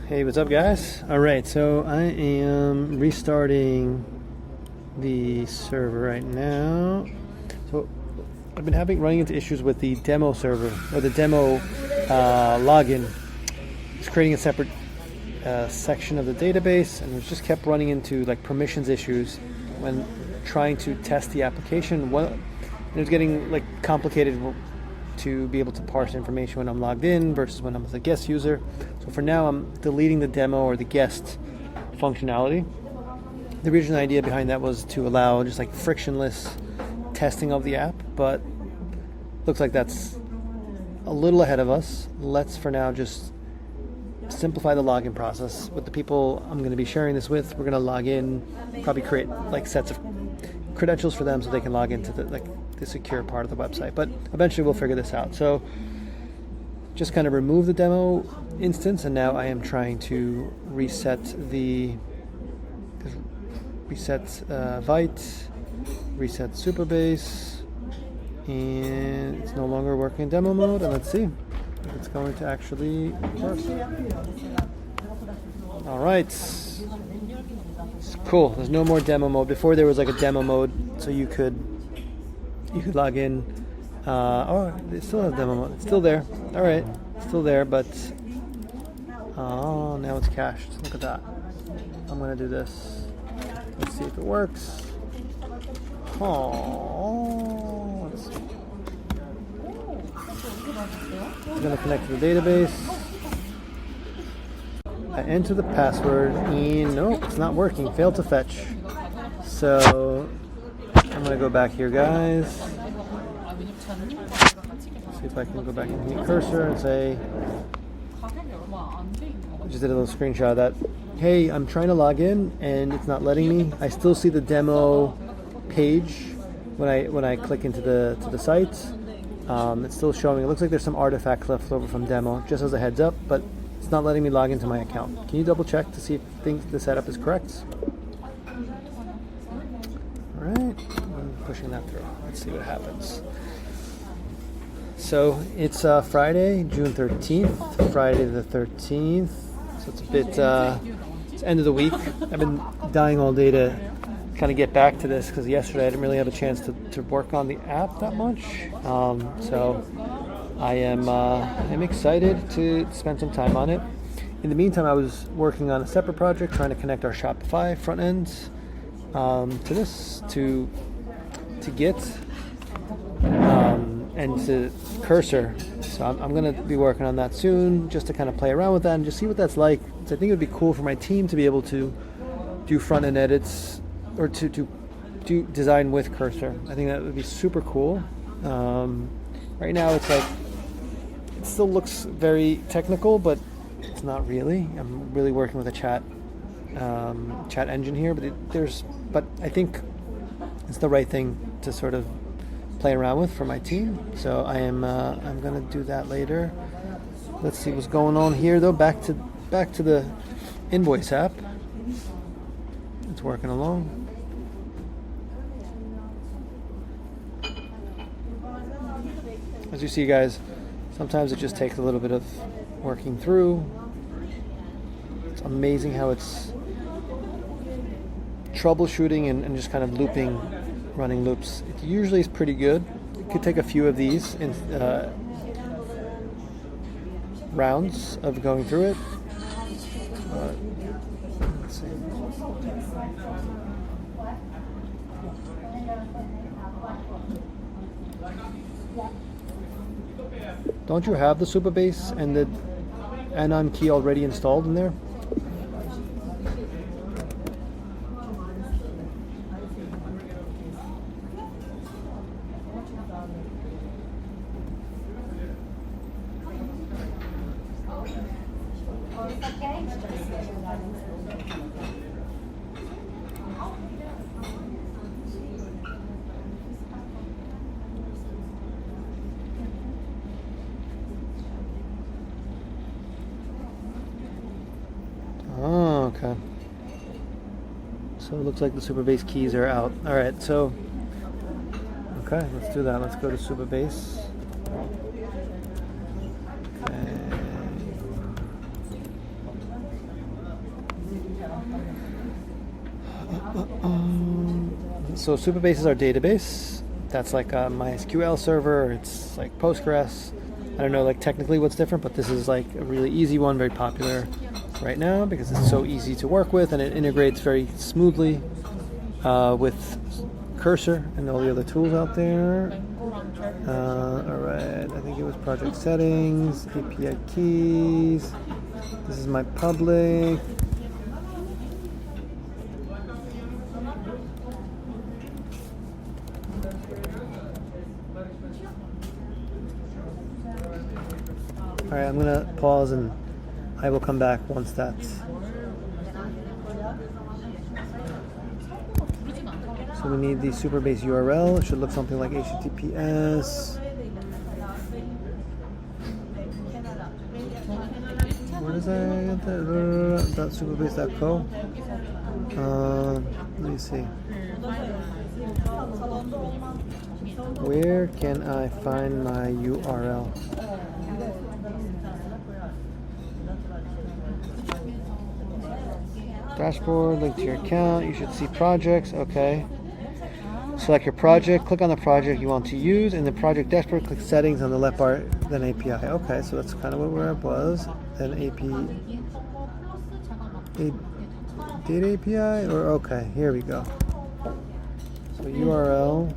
Hey, what's up, guys? All right, so I am restarting the server right now. So I've been running into issues with the demo server, or the demo login. It's creating a separate section of the database, and it's just kept running into like permissions issues when trying to test the application. And it's getting like complicated to be able to parse information when I'm logged in versus when I'm as a guest user. So for now, I'm deleting the demo or the guest functionality. The original idea behind that was to allow just like frictionless testing of the app, but looks like that's a little ahead of us. Let's for now just simplify the login process with the people I'm going to be sharing this with. We're going to log in, probably create like sets of credentials for them so they can log into the secure part of the website, but eventually we'll figure this out. So just kind of remove the demo instance, and now I am trying to reset Vite, reset Supabase, and it's no longer working in demo mode. And let's see if it's going to actually work. All right, it's cool. There's no more demo mode. Before there was like a demo mode, so you could log in. Oh, it still has demo mode. It's still there. All right, it's still there, but oh, now it's cached. Look at that. I'm gonna do this. Let's see if it works. Oh, let's see. I'm gonna connect to the database. I enter the password, and nope, it's not working. Failed to fetch. So I'm gonna go back here, guys. See if I can go back and hit cursor and say, I just did a little screenshot of that. Hey, I'm trying to log in and it's not letting me. I still see the demo page when I click into the site. It's still showing. It looks like there's some artifact left over from demo, just as a heads up, but it's not letting me log into my account. Can you double check to see if the setup is correct? All right, I'm pushing that through. Let's see what happens. So it's Friday, June 13th, Friday the 13th. So it's a bit, it's end of the week. I've been dying all day to kind of get back to this because yesterday I didn't really have a chance to work on the app that much. So I am excited to spend some time on it. In the meantime, I was working on a separate project trying to connect our Shopify front end to this, to Git, and to Cursor. So I'm going to be working on that soon, just to kind of play around with that and just see what that's like. So I think it would be cool for my team to be able to do front end edits or to do design with Cursor. I think that would be super cool. Right now it's like, it still looks very technical, but it's not really. I'm really working with a chat engine here, but I think it's the right thing to sort of play around with for my team. So I'm gonna do that later. Let's see what's going on here though. Back to the Invoice app. It's working along. As you see, guys, sometimes it just takes a little bit of working through. It's amazing how it's troubleshooting and just kind of running loops. It usually is pretty good. It could take a few of these in rounds of going through it. Let's see. Don't you have the Supabase and the anon key already installed in there? Oh, okay. So it looks like the Supabase keys are out. All right, so okay, let's do that. Let's go to Supabase. Okay. So Supabase is our database. That's like a MySQL server. It's like Postgres. I don't know like technically what's different, but this is like a really easy one, very popular right now because it's so easy to work with and it integrates very smoothly with Cursor and all the other tools out there. Alright, I think it was project settings, API keys. This is my public. Alright, I'm gonna pause and I will come back once that's. So we need the Supabase URL. It should look something like HTTPS. Where does that get? .supabase.co. Let me see. Where can I find my URL? Dashboard, link to your account. You should see projects. Okay. Select your project, click on the project you want to use. In the project dashboard, click settings on the left bar, then API. Okay, so that's kind of where it was. Then data API, or okay, here we go. So URL,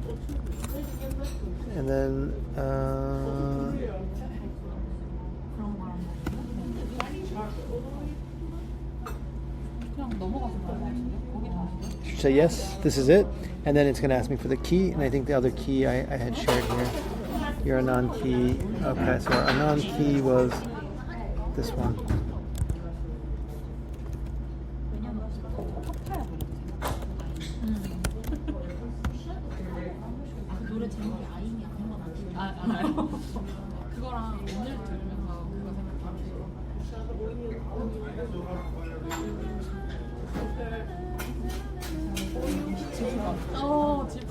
and then should say yes, this is it, and then it's going to ask me for the key, and I think the other key I had shared here. Your anon key. Okay, so our anon key was this one.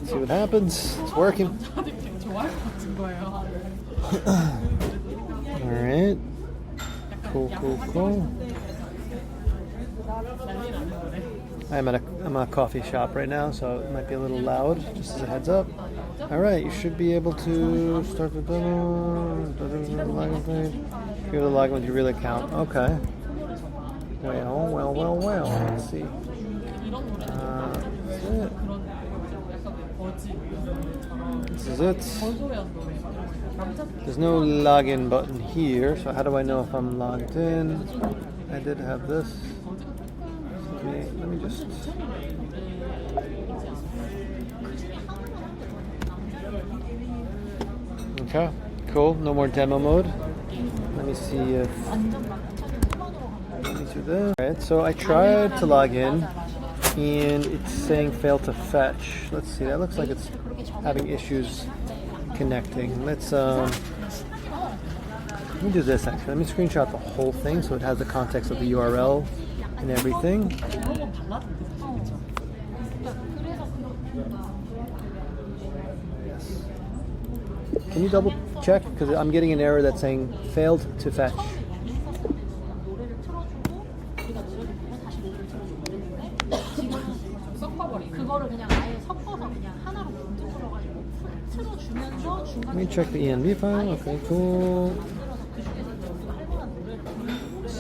See what happens. It's working. Alright. Cool. I'm at a coffee shop right now, so it might be a little loud, just as a heads up. Alright, you should be able to start the demo. Login page. You're able to log in with your real account. Okay. Well. Let's see. That's it. This is it. There's no login button here, so how do I know if I'm logged in? I did have this. Let me just. Okay, cool. No more demo mode. Let me see if. Let me do this. Alright, so I tried to log in. And it's saying fail to fetch. Let's see, that looks like it's having issues connecting. Let me do this actually. Let me screenshot the whole thing so it has the context of the URL and everything. Yes. Can you double check? Because I'm getting an error that's saying failed to fetch. Let me check the env file. Okay, cool.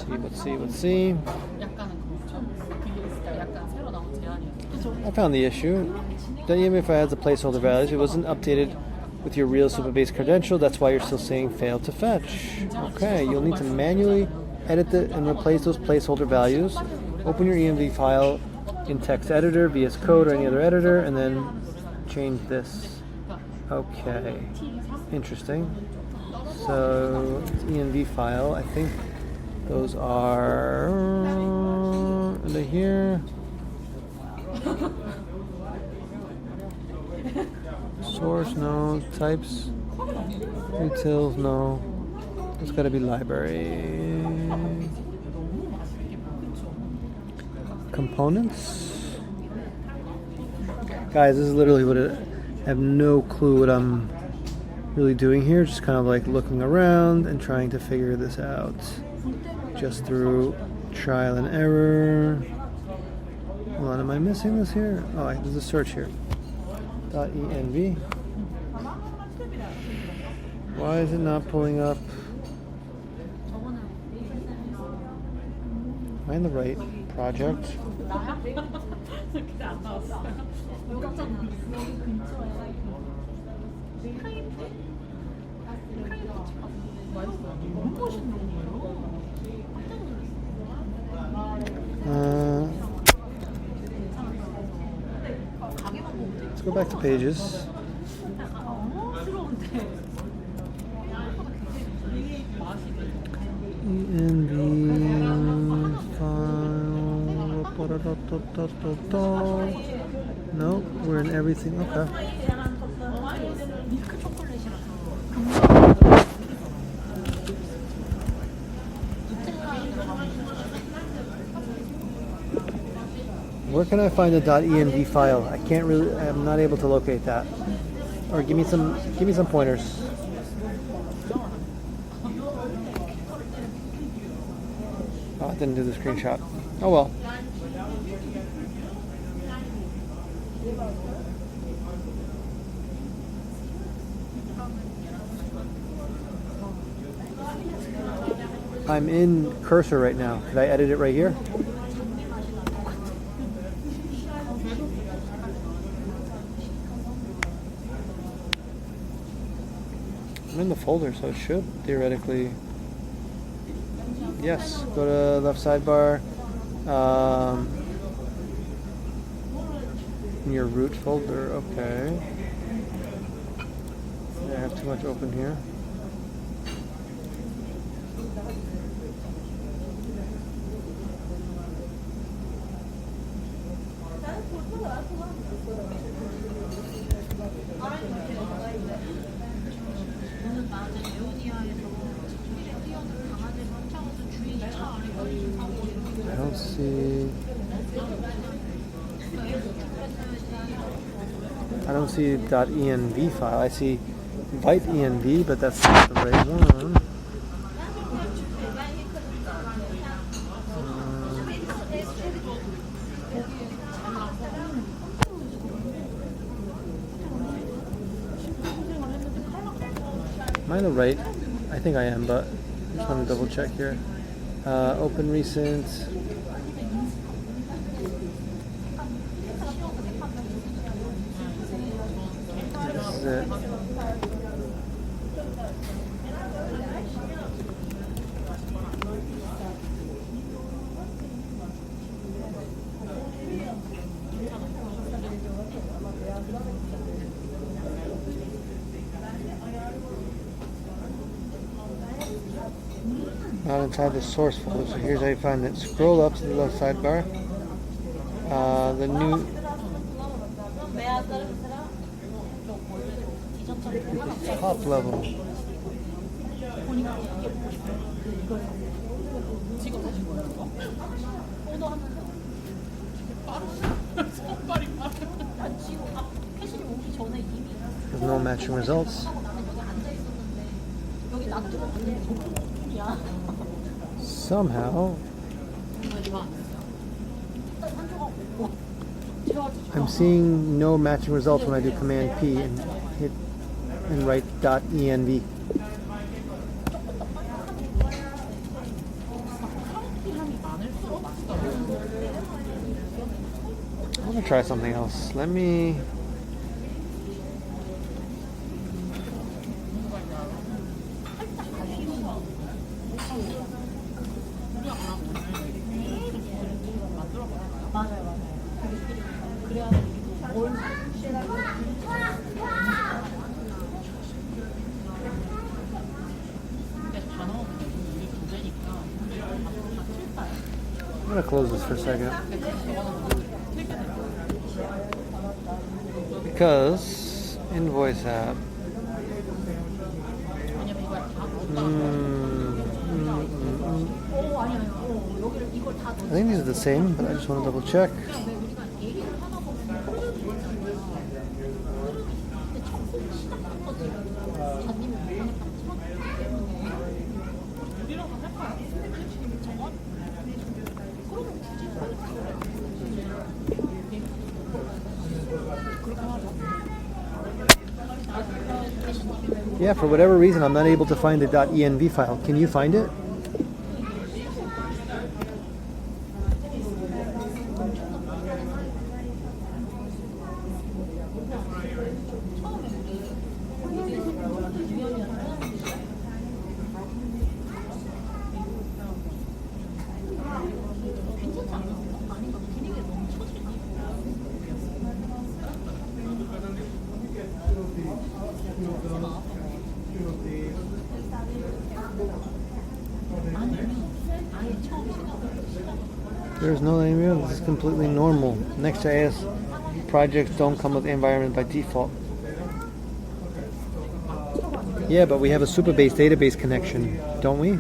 Let's see. I found the issue. The env file has the placeholder values. It wasn't updated with your real Supabase credential. That's why you're still saying failed to fetch. Okay, you'll need to manually edit and replace those placeholder values. Open your env file in text editor, VS Code, or any other editor, and then change this. Okay, interesting. So it's env file. I think those are they here. Source no, types, utils no. It's got to be library. Components. Guys, this is literally what it. I have no clue what I'm really doing here. Just kind of like looking around and trying to figure this out. Just through trial and error. Hold on, am I missing this here? Oh, there's a search here. .env. Why is it not pulling up? Am I in the right project? Let's go back to pages. env file. No, we're in everything. Okay. Where can I find the .env file? I can't really. I'm not able to locate that. Or give me some pointers. Oh, I didn't do the screenshot. Oh well. I'm in Cursor right now. Could I edit it right here? I'm in the folder, so it should theoretically. Yes, go to left sidebar. In your root folder, okay. Yeah, I have too much open here. I don't see .env file. I see Byte env, but that's not the right one. Am I the right? I think I am, but I just want to double check here. Open recent. This is it. Not inside the source folder, so here's how you find it. Scroll up to the left sidebar. The new top level. There's no matching results. Somehow I'm seeing no matching results when I do Command P and hit and write .env. I'm gonna try something else. Let me. I'm gonna close this for a second because Invoice app. I think these are the same, but I just want to double check. Yeah, for whatever reason, I'm not able to find the .env file. Can you find it? There's no email. This is completely normal. Next.js projects don't come with the environment by default. Yeah, but we have a Supabase database connection, don't we?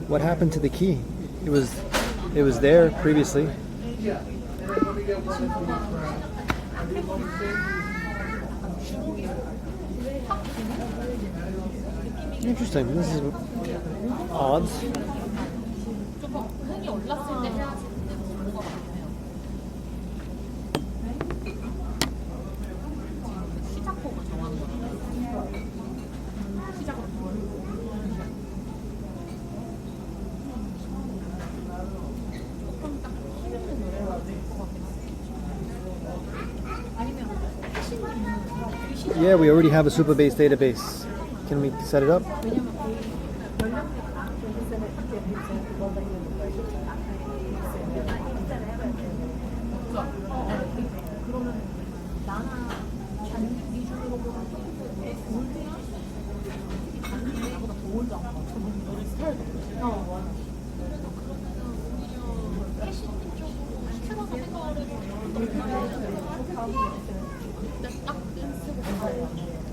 What happened to the key? It was there previously. Interesting. This is odd. Yeah, we already have a Supabase database. Can we set it up?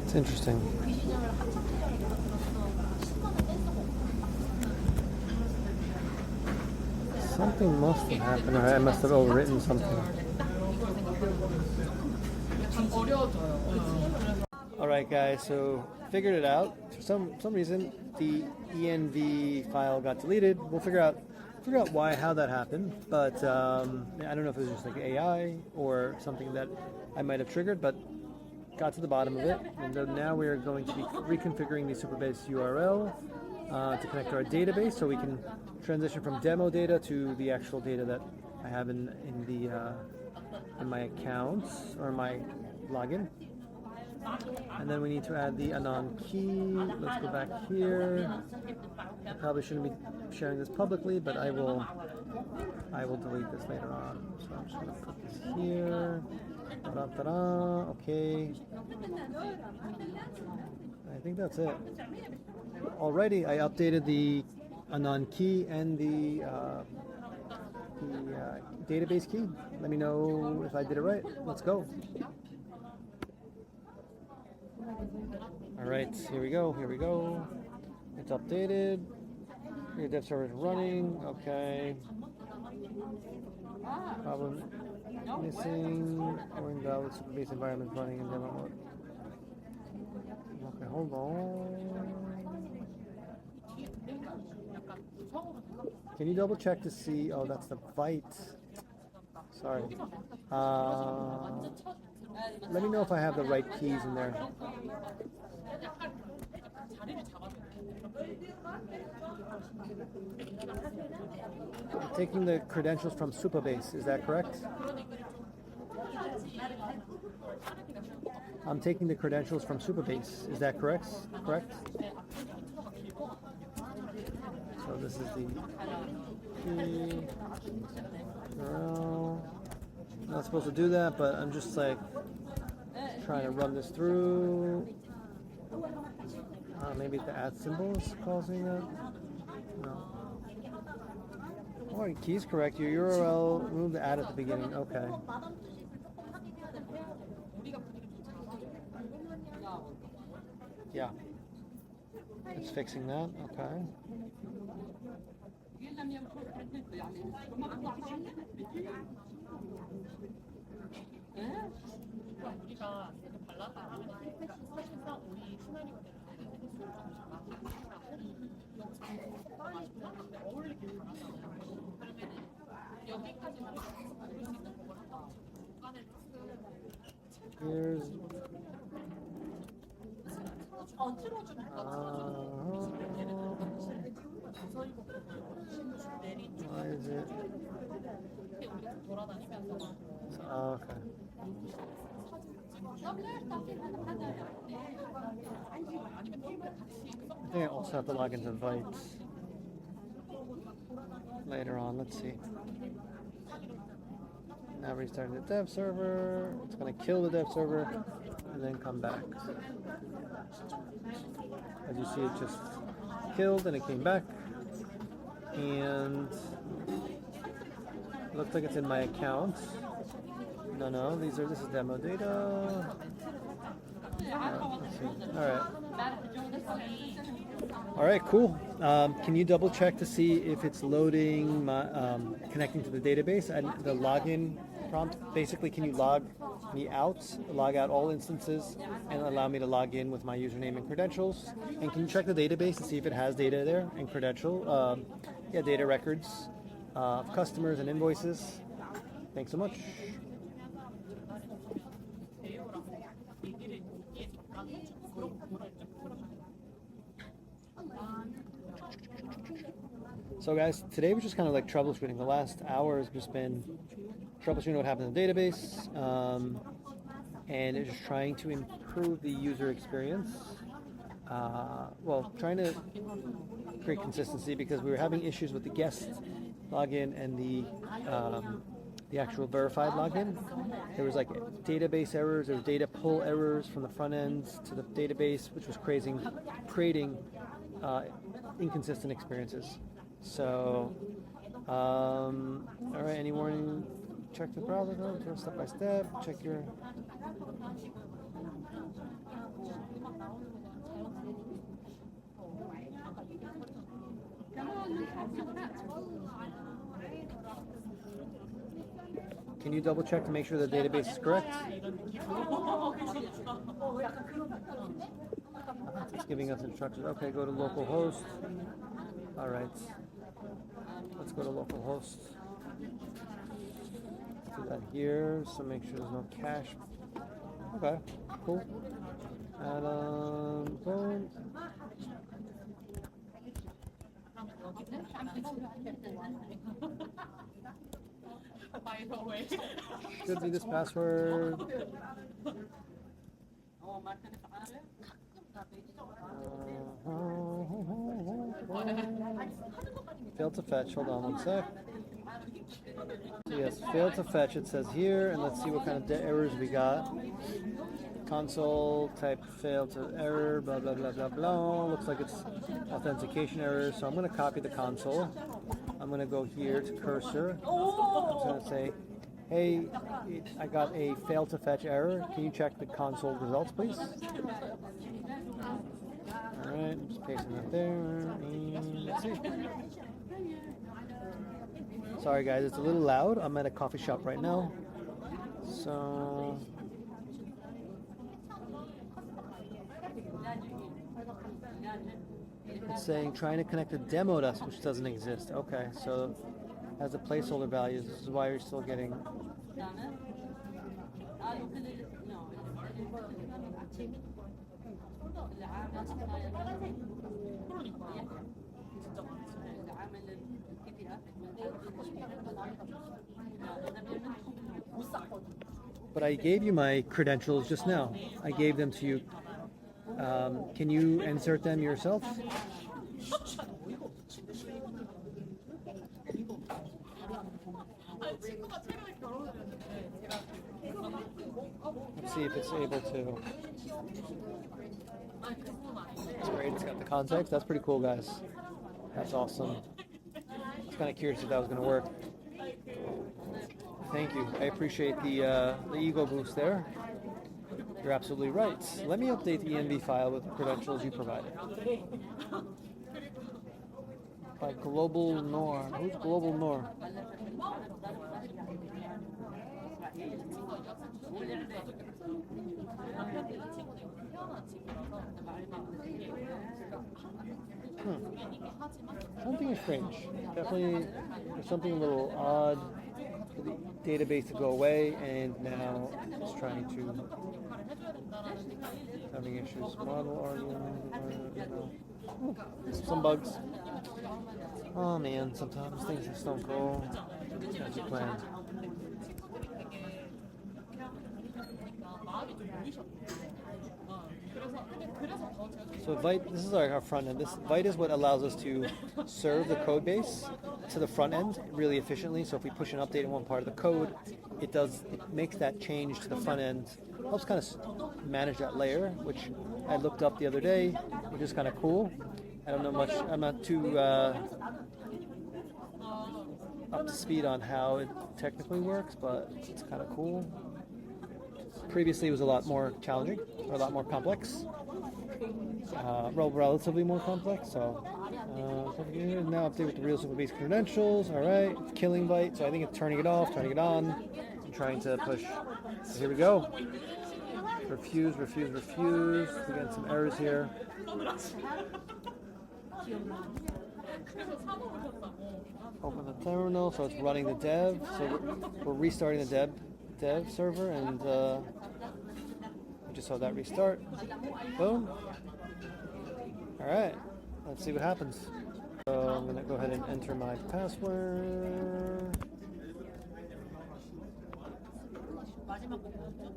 It's interesting. Something must have happened, or I must have overwritten something. Alright guys, so figured it out. For some reason the env file got deleted. We'll figure out how that happened, but I don't know if it was just like AI or something that I might have triggered, but got to the bottom of it. And so now we are going to be reconfiguring the Supabase URL to connect to our database, so we can transition from demo data to the actual data that I have in my accounts or my login. And then we need to add the anon key. Let's go back here. I probably shouldn't be sharing this publicly, but I will delete this later on. So I'm just going to put this here. Ta-da, okay. I think that's it. Already, I updated the anon key and the database key. Let me know if I did it right. Let's go. Alright, here we go. It's updated. Your dev server is running. Okay. Problem missing or invalid Supabase environment running in demo mode. Okay, hold on. Can you double check to see? Oh, that's the byte. Sorry. Let me know if I have the right keys in there. I'm taking the credentials from Supabase, is that correct? I'm taking the credentials from Supabase, is that correct? So this is the key. No, I'm not supposed to do that, but I'm just like trying to run this through. Maybe the @ symbol is causing that. No. Oh, your key's correct. Your URL, remove the @ at the beginning. Okay. Yeah. It's fixing that. Okay. Why is it? Oh, okay. I think I also have to log into Invite later on. Let's see. Now restarting the dev server. It's going to kill the dev server and then come back. As you see, it just killed and it came back. And it looks like it's in my account. No, this is demo data. Let's see. All right, cool. Can you double check to see if it's loading my connecting to the database and the login prompt? Basically, can you log me out, log out all instances, and allow me to log in with my username and credentials? And can you check the database and see if it has data there and credential? Data records of customers and invoices. Thanks so much. So guys, today was just kind of like troubleshooting. The last hour has just been troubleshooting what happened in the database, and it's just trying to improve the user experience. Trying to create consistency because we were having issues with the guest login and the actual verified login. There was like database errors, there was data pull errors from the front end to the database, which was creating inconsistent experiences. So, all right, any warning? Check the browser, step by step, check your... Can you double check to make sure the database is correct? It's giving us instructions. Okay, go to localhost. All right. Let's go to localhost. Do that here, so make sure there's no cache. Okay, cool. And boom. Should be this password. Failed to fetch. Hold on one sec. So yes, failed to fetch. It says here, and let's see what kind of errors we got. Console type failed to error. Blah blah blah blah blah. Looks like it's authentication error. So I'm going to copy the console. I'm going to go here to cursor. I'm going to say, hey, I got a fail to fetch error. Can you check the console results, please? All right, I'm just pasting that there. And let's see. Sorry, guys, it's a little loud. I'm at a coffee shop right now. So... it's saying trying to connect a demo to us, which doesn't exist. Okay, so as a placeholder values, this is why you're still getting. But I gave you my credentials just now. I gave them to you. Can you insert them yourself? Let's see if it's able to. That's great, it's got the context. That's pretty cool, guys. That's awesome. I was kind of curious if that was going to work. Thank you. I appreciate the ego boost there. You're absolutely right. Let me update the env file with the credentials you provided. By Global Nor. Who's Global Nor? Something is strange. Definitely there's something a little odd for the database to go away, and now it's trying to Having issues. Model arguing. Some bugs. Oh man, sometimes things just don't go as you planned. So Vite, this is our front end. This Vite is what allows us to serve the code base to the front end really efficiently. So if we push an update in one part of the code, it makes that change to the front end, helps kind of manage that layer, which I looked up the other day, which is kind of cool. I don't know much, I'm not too up to speed on how it technically works, but it's kind of cool. Previously it was a lot more challenging, or a lot more complex. Relatively more complex, so now update with the real Supabase credentials. Alright, it's killing Vite, so I think it's turning it off, turning it on, and trying to push. So here we go. Refuse. We got some errors here. Open the terminal, so it's running the dev. So we're restarting the dev server, and we just saw that restart. Boom. Alright, let's see what happens. So I'm going to go ahead and enter my password.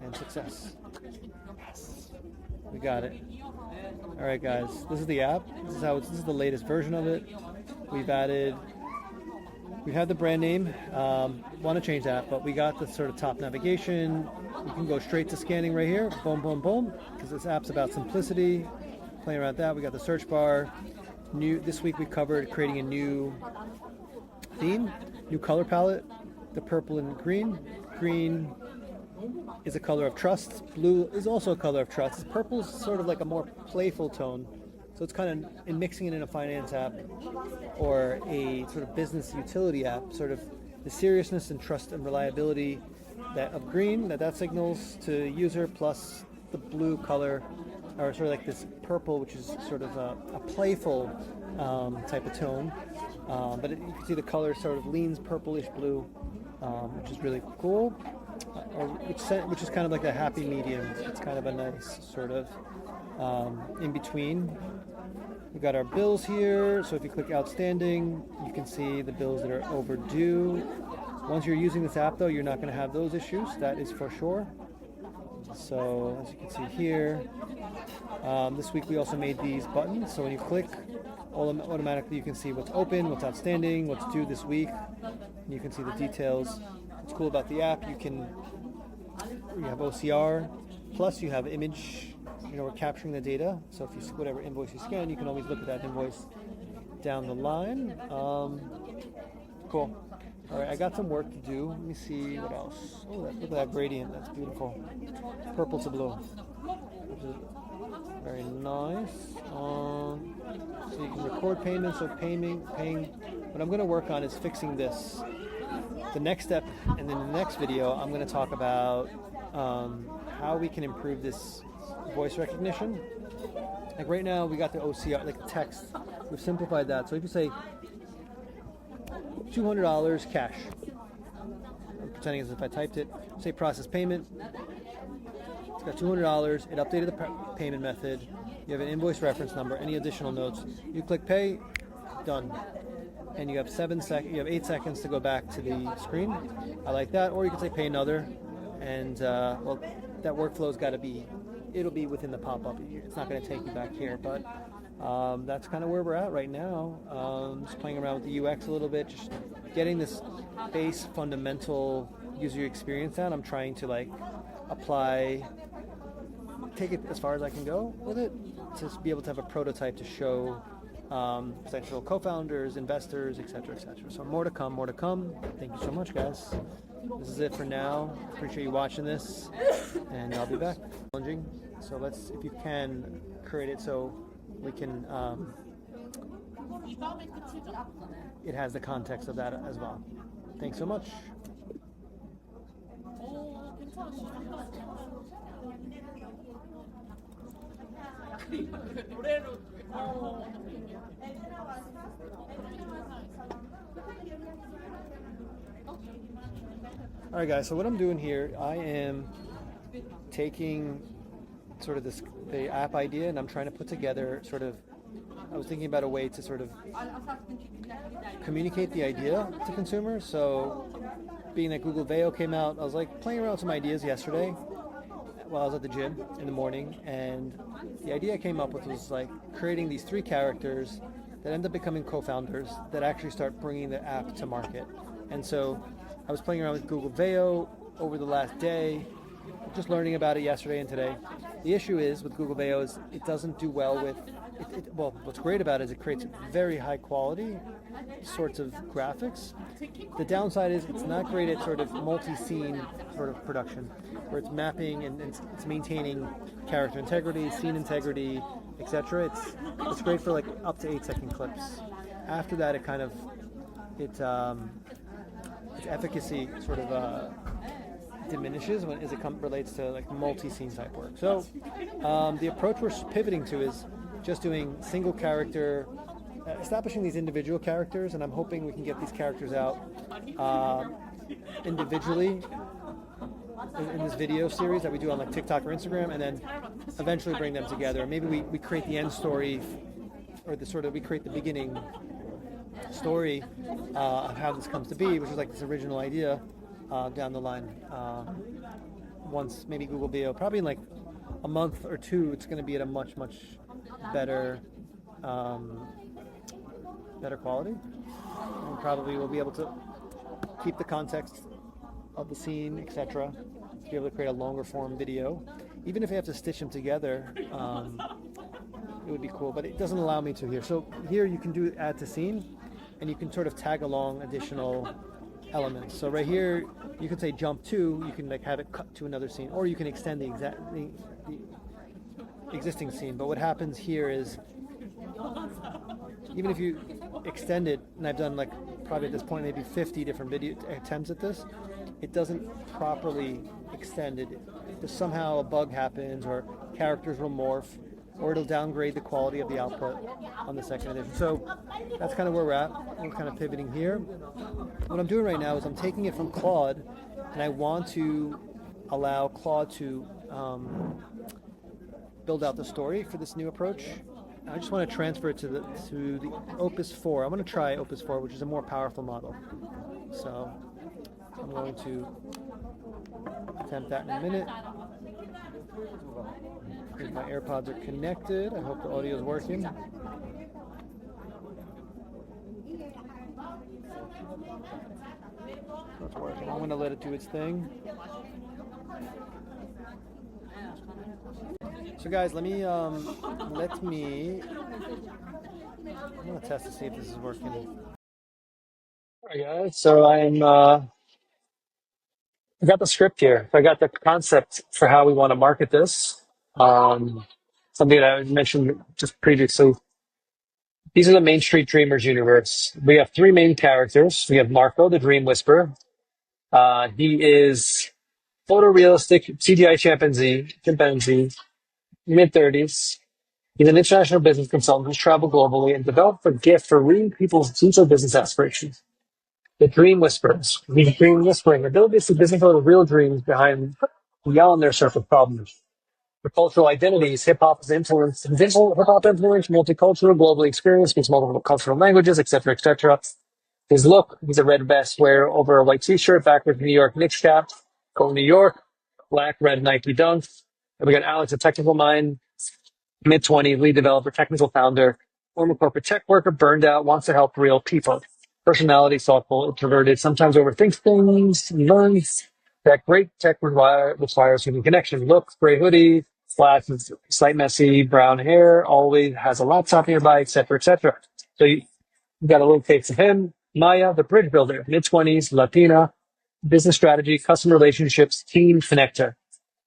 And success. Yes. We got it. Alright guys, this is the app. This is the latest version of it. We have the brand name. Want to change that, but we got the sort of top navigation. You can go straight to scanning right here. Boom, boom, boom. Because this app's about simplicity. Playing around with that, we got the search bar. This week we covered creating a new theme, new color palette. The purple and green. Green is a color of trust. Blue is also a color of trust. Purple is sort of like a more playful tone. So it's kind of in mixing it in a finance app or a sort of business utility app, sort of the seriousness and trust and reliability of green that signals to user, plus the blue color, or sort of like this purple, which is sort of a playful type of tone. But you can see the color sort of leans purplish blue, which is really cool. Which is kind of like a happy medium. It's kind of a nice sort of in between. We got our bills here, so if you click outstanding, you can see the bills that are overdue. Once you're using this app though, you're not going to have those issues, that is for sure. So as you can see here, this week we also made these buttons, so when you click, automatically you can see what's open, what's outstanding, what's due this week, and you can see the details. What's cool about the app, you have OCR, plus you have image. We're capturing the data, so if you see whatever invoice you scan, you can always look at that invoice down the line. Cool. All right, I got some work to do. Let me see what else. Oh, look at that gradient. That's beautiful. Purple to blue. Which is very nice. So you can record payments. So paying. What I'm going to work on is fixing this. The next step, and then in the next video, I'm going to talk about how we can improve this voice recognition. Like right now, we got the OCR, like the text. We've simplified that. So if you say $200 cash, I'm pretending as if I typed it. Say process payment. It's got $200. It updated the payment method. You have an invoice reference number. Any additional notes? You click pay. Done. And you have 8 seconds to go back to the screen. I like that. Or you can say pay another. And well, that workflow's got to be. It'll be within the pop-up. It's not going to take you back here, but that's kind of where we're at right now. Just playing around with the UX a little bit, just getting this base fundamental user experience down. I'm trying to take it as far as I can go with it, to be able to have a prototype to show potential co-founders, investors, etc., etc. So more to come, more to come. Thank you so much, guys. This is it for now. Appreciate you watching this, and I'll be back. Challenging. So let's, if you can, create it so we can. It has the context of that as well. Thanks so much. Alright guys, so what I'm doing here, I am taking sort of the app idea, and I'm trying to put together sort of. I was thinking about a way to sort of communicate the idea to consumers. So, being that Google Veo came out, I was like playing around with some ideas yesterday while I was at the gym in the morning, and the idea I came up with was like creating these three characters that end up becoming co-founders that actually start bringing the app to market. And so I was playing around with Google Veo over the last day, just learning about it yesterday and today. The issue is with Google Veo is it doesn't do well with, well, what's great about it is it creates very high quality sorts of graphics. The downside is it's not great at sort of multi-scene sort of production, where it's mapping and it's maintaining character integrity, scene integrity, etc. It's great for like up to 8-second clips. After that, it kind of its efficacy sort of diminishes as it relates to like multi-scene type work. So the approach we're pivoting to is just doing single character, establishing these individual characters, and I'm hoping we can get these characters out individually in this video series that we do on like TikTok or Instagram, and then eventually bring them together. Maybe we create the end story, or we create the beginning story of how this comes to be, which is like this original idea down the line. Once maybe Google Veo, probably in like a month or two, it's going to be at a much better quality, and probably we'll be able to keep the context of the scene, etc. Be able to create a longer form video, even if I have to stitch them together. It would be cool, but it doesn't allow me to here. So here you can do add to scene, and you can sort of tag along additional elements. So right here, you can say jump to, you can like have it cut to another scene, or you can extend the existing scene. But what happens here is, even if you extend it, and I've done like probably at this point maybe 50 different video attempts at this, it doesn't properly extend it. If somehow a bug happens, or characters will morph, or it'll downgrade the quality of the output on the second edition. So that's kind of where we're at. We're kind of pivoting here. What I'm doing right now is I'm taking it from Claude, and I want to allow Claude to build out the story for this new approach. I just want to transfer it to the Opus 4. I'm going to try Opus 4, which is a more powerful model. So I'm going to attempt that in a minute. My AirPods are connected. I hope the audio is working. It's working. I'm going to let it do its thing. So guys, I'm going to test to see if this is working. Alright guys, so I got the script here. I got the concept for how we want to market this. Something that I mentioned just previously. These are the Main Street Dreamers universe. We have three main characters. We have Marco, the Dream Whisperer. He is photorealistic CGI chimpanzee, mid-30s. He's an international business consultant who's traveled globally and developed a gift for reading people's future business aspirations. The Dream Whispers. These dream whispering abilities to business the real dreams beyond their surface problems. For cultural identities, hip-hop is influenced, hip-hop influence, multicultural, globally experienced, speaks multiple cultural languages, etc., etc. His look, he's a red vest, wear over a white t-shirt, backwards New York Knicks cap, go New York, black, red Nike Dunk. And we got Alex, a technical mind, mid-20s, lead developer, technical founder, former corporate tech worker, burned out, wants to help real people. Personality, thoughtful, introverted, sometimes overthinks things, learns that great tech requires human connection. Look, gray hoodie, glasses, slight messy, brown hair, always has a laptop nearby, etc., etc. So you got a little taste of him. Maya, the bridge builder, mid-20s, Latina, business strategy, customer relationships, team connector.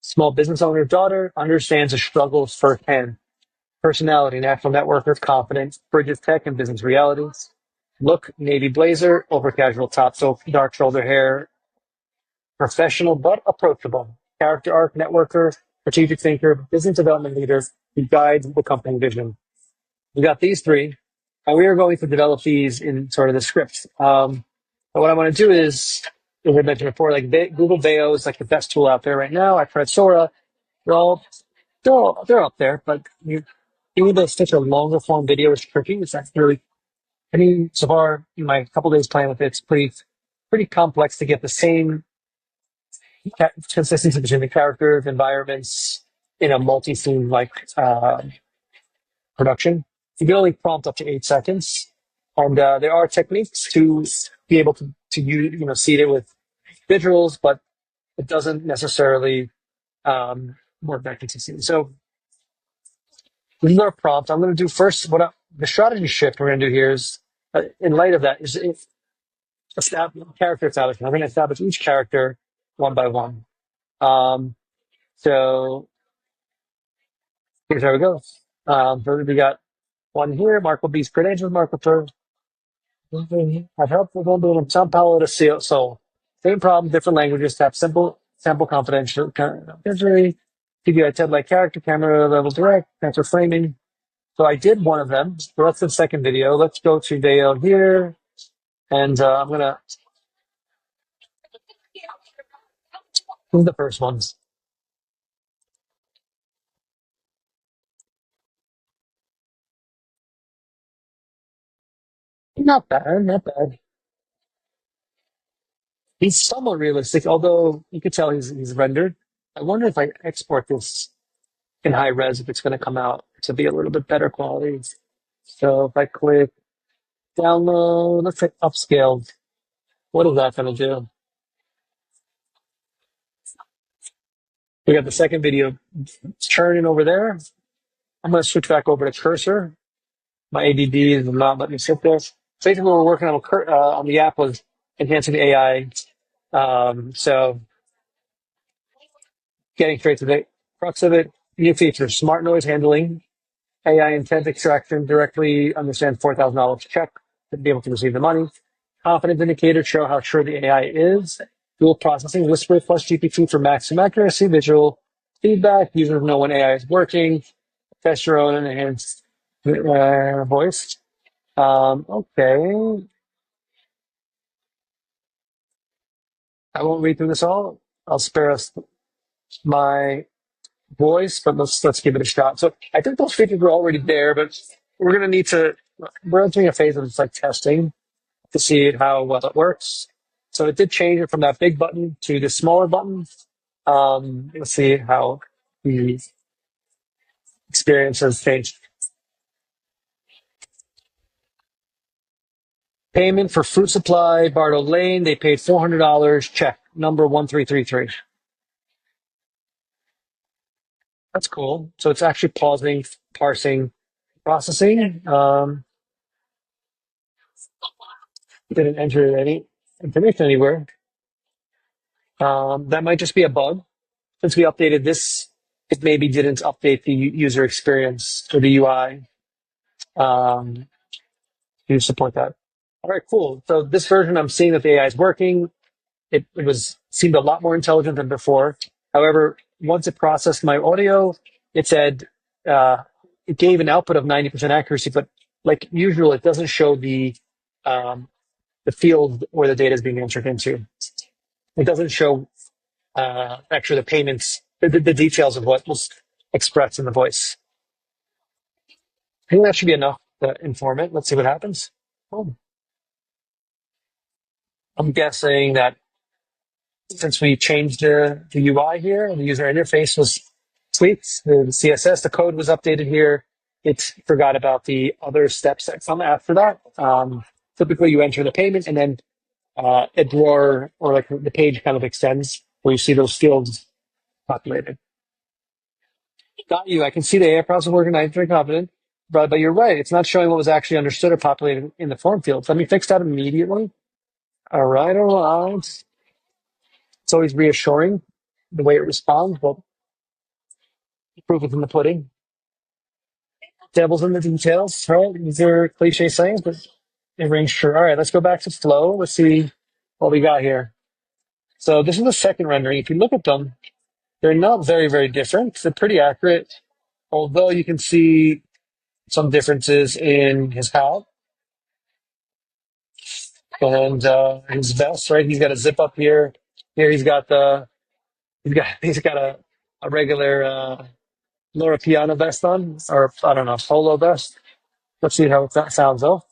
Small business owner, daughter, understands the struggles firsthand. Personality, natural networker, confident, bridges tech and business realities. Look, navy blazer, over casual top, so dark shoulder hair, professional but approachable. Character arc, networker, strategic thinker, business development leader, who guides the company vision. We got these three, and we are going to develop these in sort of the script. But what I want to do is, as I mentioned before, like Google Veo is like the best tool out there right now. I tried Sora. They're all they're up there, but you need to stitch a longer form video is tricky. It's actually really, I mean, so far in my couple days playing with it, it's pretty complex to get the same consistency between the characters, environments in a multi-theme like production. You can only prompt up to 8 seconds, and there are techniques to be able to use, seed it with visuals, but it doesn't necessarily work that consistently. So this is our prompt. I'm going to do first the strategy shift we're going to do here is in light of that is establish character establishment. I'm going to establish each character one by one. Um, so here's how it goes. So we got one here. Mark will be credentials. Mark will turn. I've helped with building some power to see so same problem, different languages, tap simple, sample confidential, visually, give TED like character, camera level direct, transfer framing. So I did one of them. So that's the second video. Let's go to Veo here. And I'm going to, this is the first one. Not bad, not bad. He's somewhat realistic, although you could tell he's rendered. I wonder if I export this in high res, if it's going to come out to be a little bit better quality. So if I click download, let's say upscaled, what is that going to do? We got the second video churning over there. I'm going to switch back over to cursor. My ADD is not letting me sit there. Basically, what we're working on the app was enhancing the AI. So getting straight to the crux of it, new features, smart noise handling, AI intent extraction, directly understand $4,000 check to be able to receive the money. Confidence indicator, show how sure the AI is. Dual processing, Whisper plus GPT for maximum accuracy, visual feedback, users know when AI is working, test your own enhanced voice. Okay. I won't read through this all. I'll spare us my voice, but let's give it a shot. So I think those features were already there, but we're gonna need to. We're entering a phase of like testing to see how well it works. So it did change it from that big button to the smaller button. Let's see how the experience has changed. Payment for fruit supply, Bardo Lane. They paid $400. Check number 1333. That's cool. So it's actually pausing, parsing, processing. Didn't enter any information anywhere. That might just be a bug. Since we updated this, it maybe didn't update the user experience or the UI to support that. All right, cool. So this version, I'm seeing that the AI is working. It seemed a lot more intelligent than before. However, once it processed my audio, it said uh, it gave an output of 90% accuracy, but like usual, it doesn't show the field where the data is being entered into. It doesn't show actually the payments, the details of what was expressed in the voice. I think that should be enough to inform it. Let's see what happens. Oh, I'm guessing that since we changed the UI here, the user interface was tweaked, the CSS, the code was updated here. It forgot about the other steps that come after that. Typically, you enter the payment and then a drawer or like the page kind of extends where you see those fields populated. Got you. I can see the AI process working. I'm very confident. But you're right. It's not showing what was actually understood or populated in the form fields. Let me fix that immediately. All right, all right. It's always reassuring the way it responds, but proof is in the pudding. Devil's in the details, right? These are cliche sayings, but it rings true. All right, let's go back to flow. Let's see what we got here. So this is the second rendering. If you look at them, they're not very, very different. They're pretty accurate, although you can see some differences in his hat and his vest, right? He's got a zip up here. Here he's got a regular Laura piano vest on, or I don't know, polo vest. Let's see how that sounds though.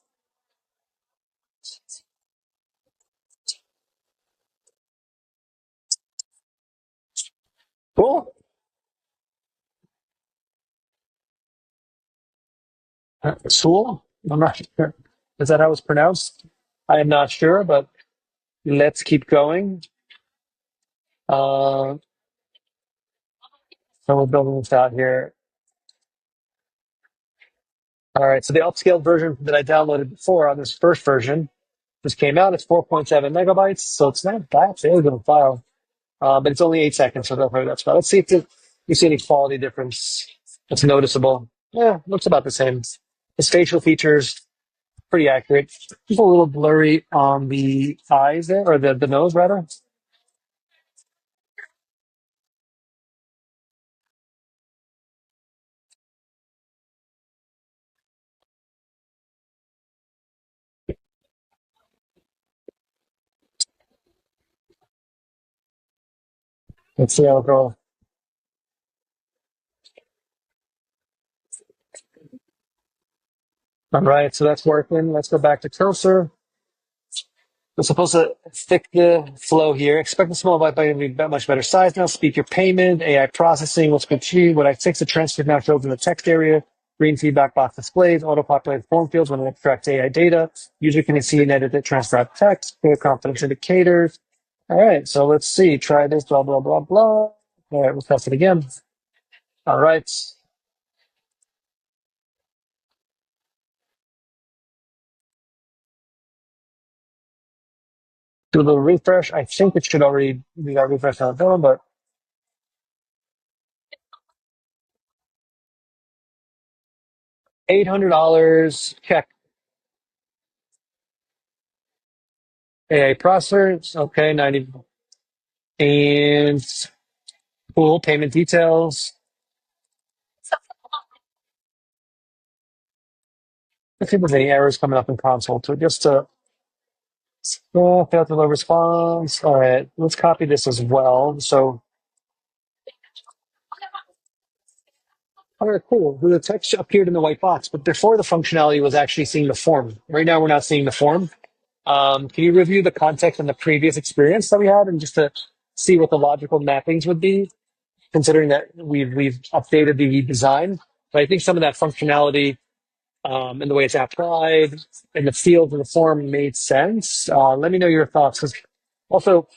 Cool. Soul? I'm not sure. Is that how it's pronounced? I am not sure, but let's keep going. Uh, so we're building this out here. All right, so the upscaled version that I downloaded before on this first version just came out. It's 4.7 megabytes, so it's not that big of a file, but it's only 8 seconds, so don't worry that's fine. Let's see if you see any quality difference that's noticeable. Yeah, looks about the same. His facial features, pretty accurate. Just a little blurry on the eyes there, or the nose rather. Let's see how it goes. All right, so that's working. Let's go back to cursor. We're supposed to stick the flow here. Expect the small byte to be much better size now. Speak your payment, AI processing. What's good to you? What I fix the transcript now shows in the text area. Green feedback box displays. Auto-populated form fields when it extracts AI data. User can see and edit it, transcribe text. Clear confidence indicators. All right, so let's see. Try this, blah, blah, blah, blah. All right, we'll test it again. All right. Do a little refresh. I think it should already be got refresh on the phone, but $800. Check. AI processors. Okay, 90. And cool. Payment details. Let's see if there's any errors coming up in console too. Just to fail to load response. All right, let's copy this as well. So, all right, cool. The text appeared in the white box, but before the functionality was actually seeing the form. Right now, we're not seeing the form. Can you review the context and the previous experience that we had, and just to see what the logical mappings would be, considering that we've updated the design? But I think some of that functionality and the way it's applied and the field and the form made sense. Let me know your thoughts. Because also,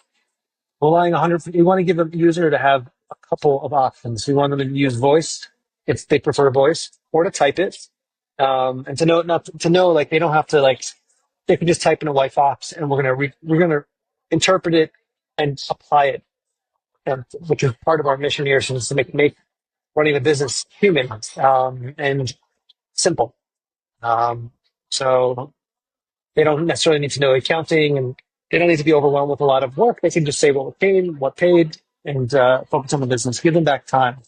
relying 100, we want to give a user to have a couple of options. We want them to use voice if they prefer voice, or to type it, and to know not to know like they don't have to like they can just type in a white box, and we're gonna interpret it and apply it, and, which is part of our mission here, so is to make running the business human and simple. Um, so they don't necessarily need to know accounting, and they don't need to be overwhelmed with a lot of work. They can just say what paid, and focus on the business. Give them back time.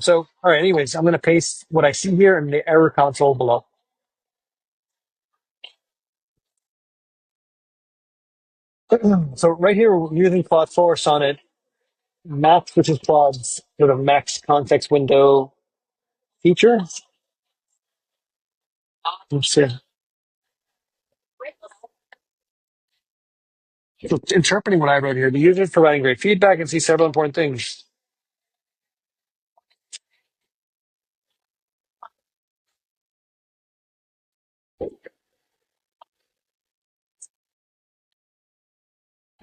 So, all right. Anyways, I'm going to paste what I see here in the error console below. So right here, we're using Claude 4 Sonnet Max, which is Claude's sort of max context window feature. Let's see. So interpreting what I wrote here, the user is providing great feedback and see several important things.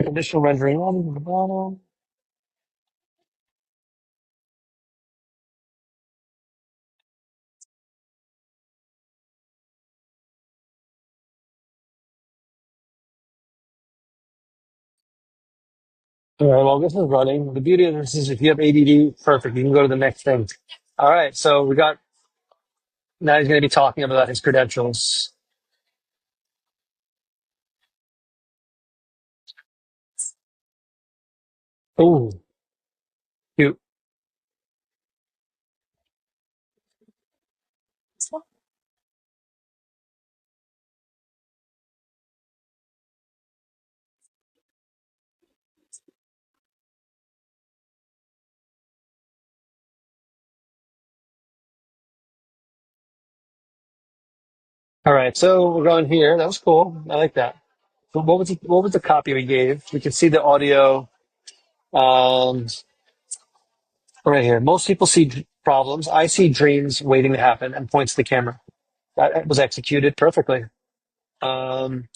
Conditional rendering. All right, well, this is running. The beauty of this is if you have ADD, perfect. You can go to the next thing. All right, so we got, now he's going to be talking about his credentials. Ooh, cute. All right, so we're going here. That was cool. I like that. So what was the copy we gave? We can see the audio um, right here. Most people see problems. I see dreams waiting to happen and points to the camera. That was executed perfectly. Um,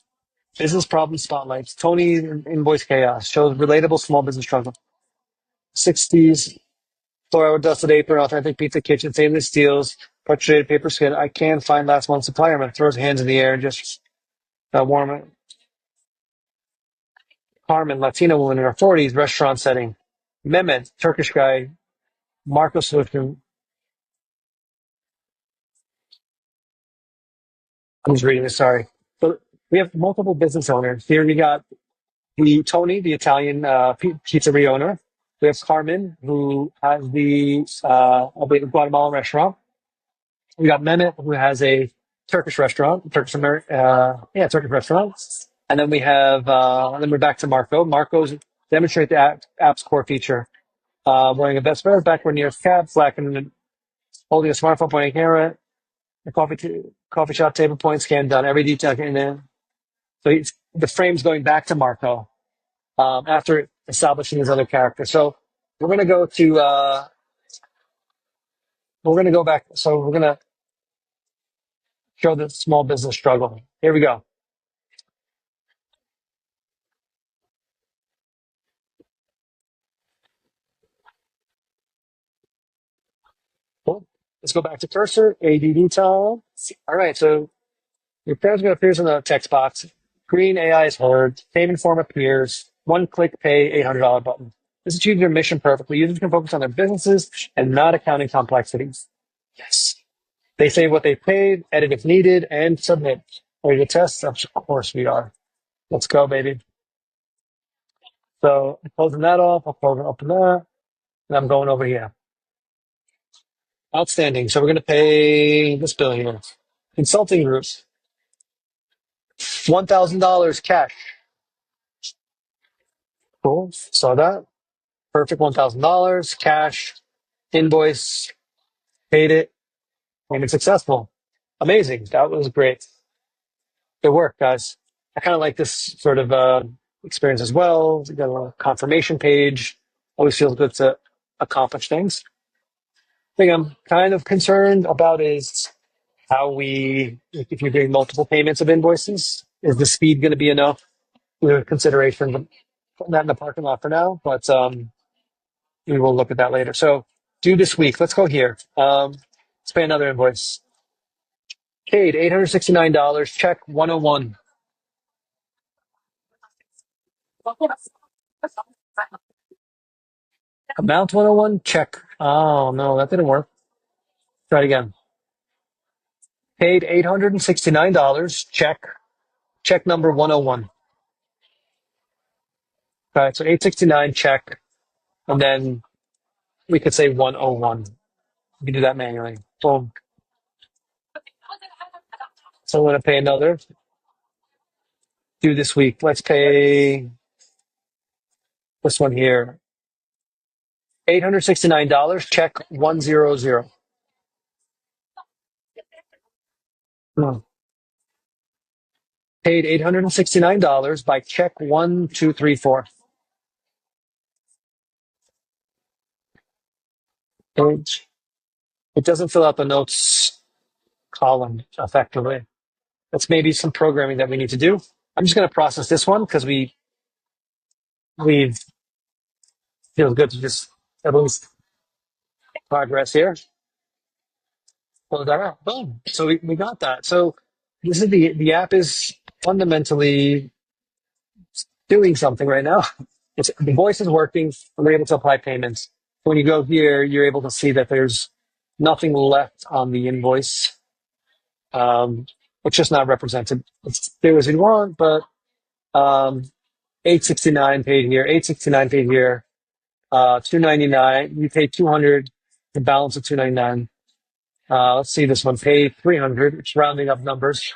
business problem spotlights. Tony invoice chaos shows relatable small business struggle. 60s 4 hour dusted apron, authentic pizza kitchen, stainless steels, portraited paper skin. I can't find last month's supplier. I'm gonna throw his hands in the air and just warm it. Carmen, Latina woman in her 40s, restaurant setting. Mehmet, Turkish guy. Marcos Solution. I'm just reading this, sorry. So we have multiple business owners. Here we got the Tony, the Italian pizzeria owner. We have Carmen, who has the Guatemalan restaurant. We got Mehmet, who has a Turkish restaurant, Turkish restaurant. And then we have, then we're back to Marco. Marco's demonstrate the app's core feature. Wearing a vest, backward near cab, black and holding a smartphone, pointing a camera, a coffee shop table point scan done, every detail in there. So the frame's going back to Marco after establishing his other character. So we're gonna go to we're gonna go back. So we're gonna show the small business struggle. Here we go. Cool. Let's go back to cursor, ADD time. All right, so your parents going to appear in the text box. Green AI is heard. Payment form appears. One click pay $800 button. This achieves your mission perfectly. Users can focus on their businesses and not accounting complexities. Yes. They say what they paid, edit if needed, and submit. Ready to test? Of course we are. Let's go, baby. So I'm closing that off. I'll open that. And I'm going over here. Outstanding. So we're going to pay this bill here. Consulting group. $1,000 cash. Cool. Saw that. Perfect. $1,000 cash. Invoice. Paid it. Payment successful. Amazing. That was great. Good work, guys. I kind of like this sort of experience as well. We got a little confirmation page. Always feels good to accomplish things. Thing I'm kind of concerned about is how if you're doing multiple payments of invoices, is the speed going to be enough? Consideration, but putting that in the parking lot for now, but we will look at that later. So due this week, let's go here. Let's pay another invoice. Paid $869, check 101. Amount 101, check. Oh no, that didn't work. Try it again. Paid $869, check. Check number 101. All right, so 869, check. And then we could say 101. We can do that manually. Boom. So I'm going to pay another. Due this week. Let's pay this one here. $869, check 100. Hmm. Paid $869 by check 1234. It doesn't fill out the notes column effectively. That's maybe some programming that we need to do. I'm just going to process this one because we feels good to just at least progress here. Pull that out. Boom. So we got that. So this is the app is fundamentally doing something right now. The voice is working, and we're able to apply payments. When you go here, you're able to see that there's nothing left on the invoice. It's just not represented. It's there as you want, but 869 paid here, 869 paid here, 299. You paid 200, the balance of 299. Let's see this one. Paid 300. It's rounding up numbers.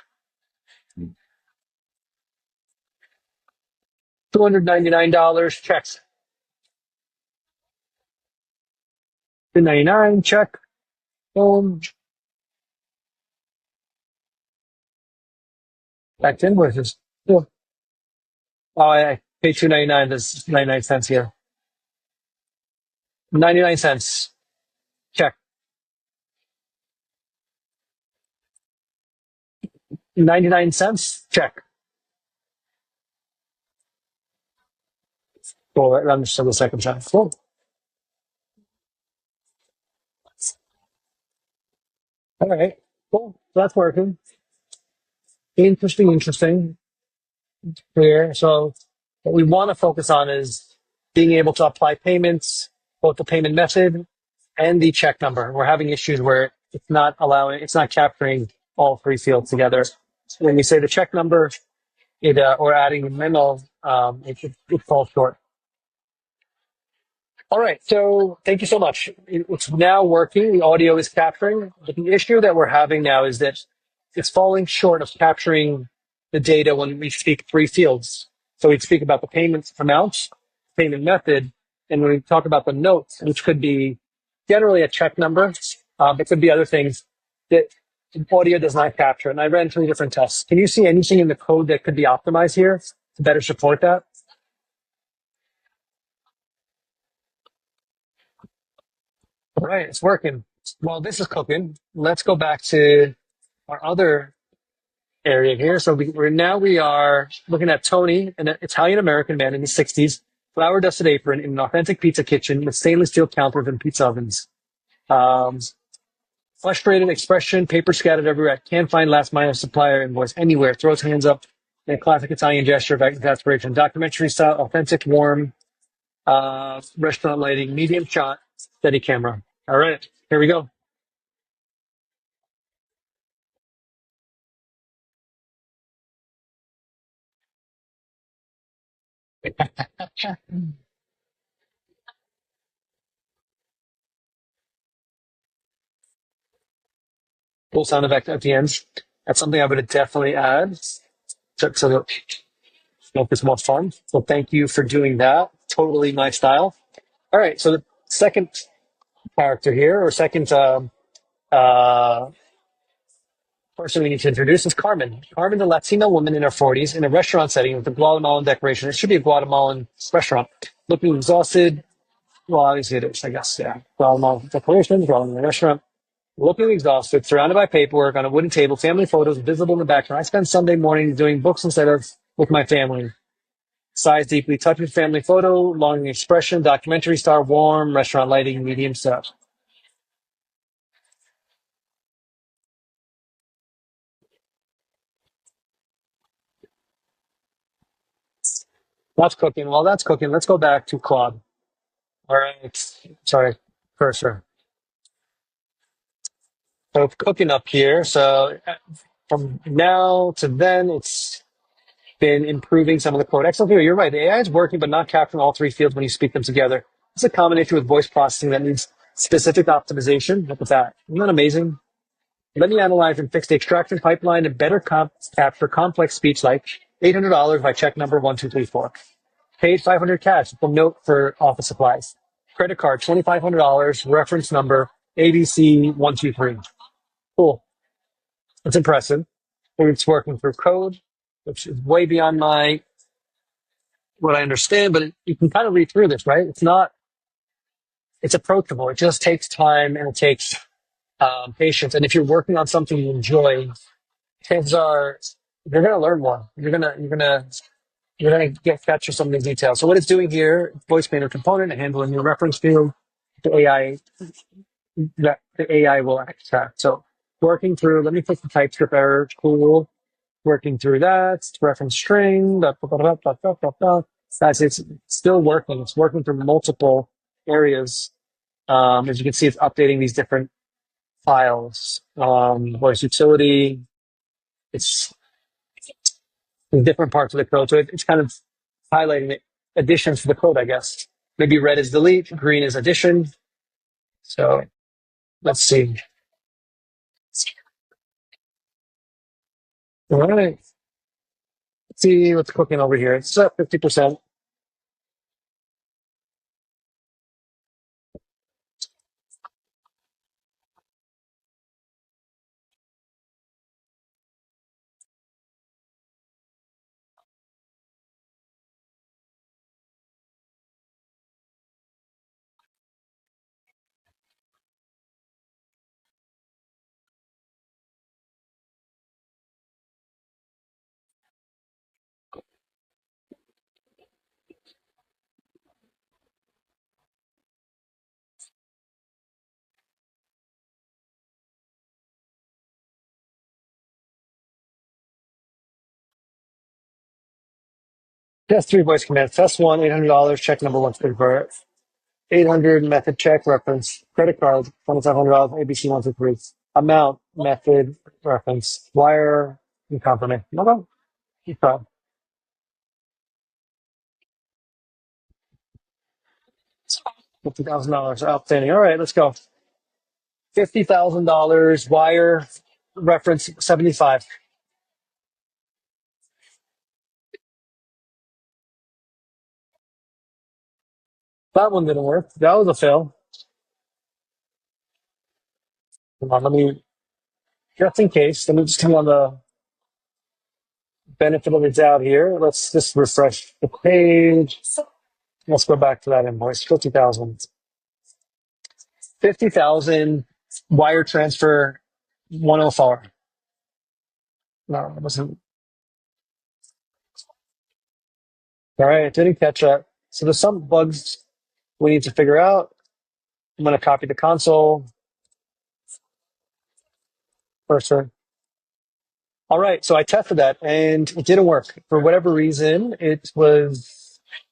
$299 checks. 299 check. Boom. Back to invoices. Cool. Oh, I pay 2.99. There's 99 cents here. 99 cents. Check. 99 cents. Check. Cool. I'm just the second time. Cool. All right. Cool. So that's working. Interesting. Interesting. Clear. So what we want to focus on is being able to apply payments, both the payment method and the check number. We're having issues where it's not capturing all three fields together. When we say the check number, or adding a memo, it falls short. All right, so thank you so much. It's now working. The audio is capturing. But the issue that we're having now is that it's falling short of capturing the data when we speak three fields. So we speak about the payment amount, payment method, and when we talk about the notes, which could be generally a check number, it could be other things that audio does not capture. And I ran three different tests. Can you see anything in the code that could be optimized here to better support that? All right, it's working. Well, this is cooking. Let's go back to our other area here. So we are looking at Tony, an Italian American man in his 60s, flower dusted apron in an authentic pizza kitchen with stainless steel counters and pizza ovens. Um, Frustrated expression, paper scattered everywhere. Can't find last mile supplier invoice anywhere. Throws hands up in a classic Italian gesture of exasperation. Documentary style, authentic, warm, restaurant lighting, medium shot, steady camera. All right, here we go. Full sound effect at the end. That's something I would definitely add so that make this more fun. So thank you for doing that. Totally my style. All right. So the second character here, or second uh, person we need to introduce is Carmen. Carmen, the Latina woman in her 40s, in a restaurant setting with a Guatemalan decoration. It should be a Guatemalan restaurant. Looking exhausted. Well, obviously it is, I guess. Yeah. Guatemalan decoration, Guatemalan restaurant. Looking exhausted, surrounded by paperwork on a wooden table, family photos visible in the background. I spend Sunday morning doing books instead of with my family. Sighs deeply, touching family photo, longing expression, documentary star, warm, restaurant lighting, medium stuff. That's cooking. While that's cooking, let's go back to Claude. All right. Sorry, cursor. So it's cooking up here. So from now to then, it's been improving some of the code. Excellent. You're right. The AI is working, but not capturing all three fields when you speak them together. It's a common issue with voice processing that needs specific optimization. Look at that. Isn't that amazing? Let me analyze and fix the extraction pipeline and better capture complex speech like $800 by check number 1234. Paid 500 cash from note for office supplies. Credit card $2,500, reference number ABC123. Cool. That's impressive. It's working through code, which is way beyond my what I understand, but you can kind of read through this, right? It's approachable. It just takes time and it takes patience. And if you're working on something you enjoy, chances are you're going to learn more. You're going to get capture some of the details. So what it's doing here, voice painter component, handling your reference field, the AI, that the AI will extract. So working through, let me fix the TypeScript error. Cool. Working through that, reference string, that's it's still working. It's working through multiple areas. As you can see, it's updating these different files. Voice utility, it's in different parts of the code. So it's kind of highlighting the additions to the code, I guess. Maybe red is delete, green is addition. So let's see. All right. Let's see what's cooking over here. It's up 50%. Test three voice commands. Test one, $800. Check number one, convert. 800 method check reference. Credit card, $2,500. ABC 123. Amount method reference. Wire and company. Okay. Okay. $50,000 outstanding. All right, let's go. $50,000 wire reference 75. That one didn't work. That was a fail. Come on, let me, just in case, let me just come on the benefit of the doubt here. Let's just refresh the page. Let's go back to that invoice. 50,000. 50,000 wire transfer 104. No, it wasn't. All right, didn't catch that. So there's some bugs we need to figure out. I'm going to copy the console cursor. All right, so I tested that and it didn't work. For whatever reason, it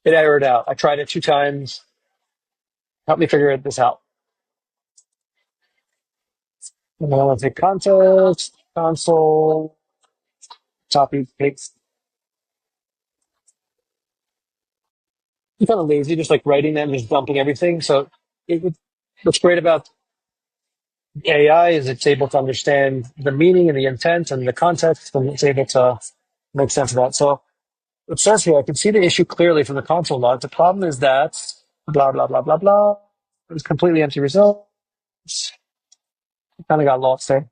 errored out. I tried it two times. Help me figure this out. And then I want to take context, console, copy, paste. I'm kind of lazy, just like writing them, just dumping everything. So what's great about AI is it's able to understand the meaning and the intent and the context, and it's able to make sense of that. So it says here, I can see the issue clearly from the console log. The problem is that blah, blah, blah, blah, blah. It was completely empty results. Kind of got lost there.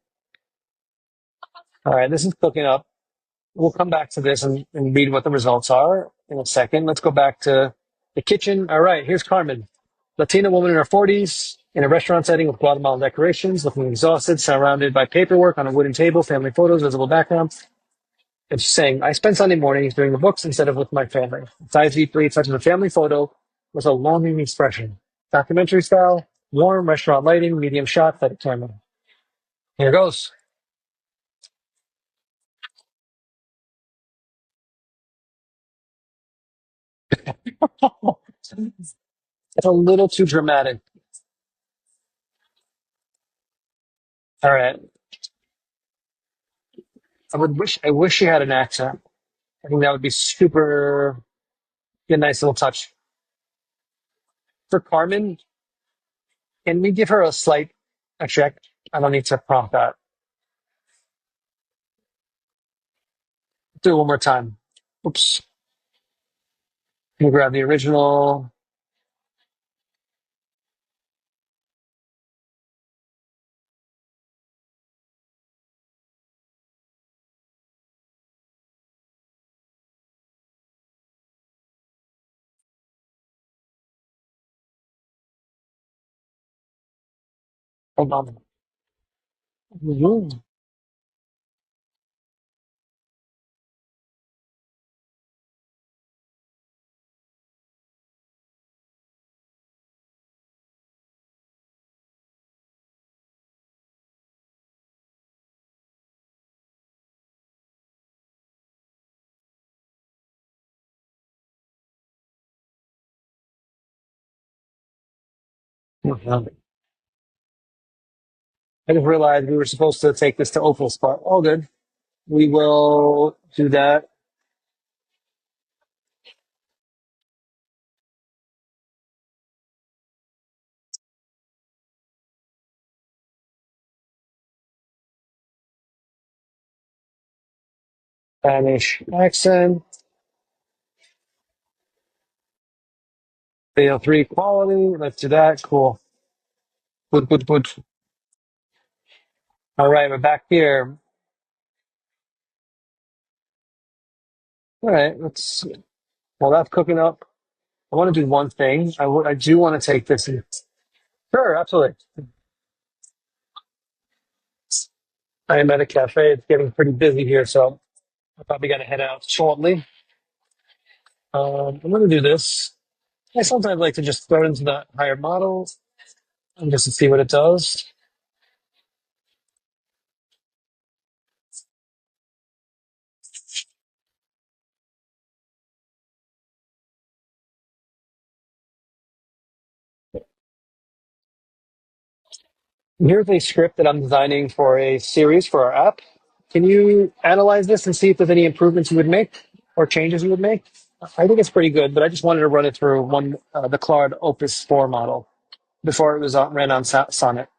All right, this is cooking up. We'll come back to this and read what the results are in a second. Let's go back to the kitchen. All right, here's Carmen. Latina woman in her 40s in a restaurant setting with Guatemalan decorations, looking exhausted, surrounded by paperwork on a wooden table, family photos, visible background. And she's saying, I spend Sunday mornings doing the books instead of with my family. Size V3, such as a family photo, with a longing expression. Documentary style, warm, restaurant lighting, medium shot, fed camera. Here goes. It's a little too dramatic. All right. I wish she had an accent. I think that would be super, be a nice little touch. For Carmen, can we give her a check? I don't need to prompt that. Do it one more time. Oops. Can we grab the original? Hold on. Mhm. Mhm. I just realized we were supposed to take this to Opus, but all good. We will do that. Spanish accent, video 3 quality. Let's do that. Cool. Good, good, good. All right, we're back here. All right, well, that's cooking up. I want to do one thing. I do want to take this. Sure, absolutely. I am at a cafe. It's getting pretty busy here, so I'm probably going to head out shortly. I'm going to do this. I sometimes like to just throw it into the higher model and just to see what it does. Here's a script that I'm designing for a series for our app. Can you analyze this and see if there's any improvements you would make or changes you would make? I think it's pretty good, but I just wanted to run it through the Claude Opus 4 model before it was ran on Sonnet.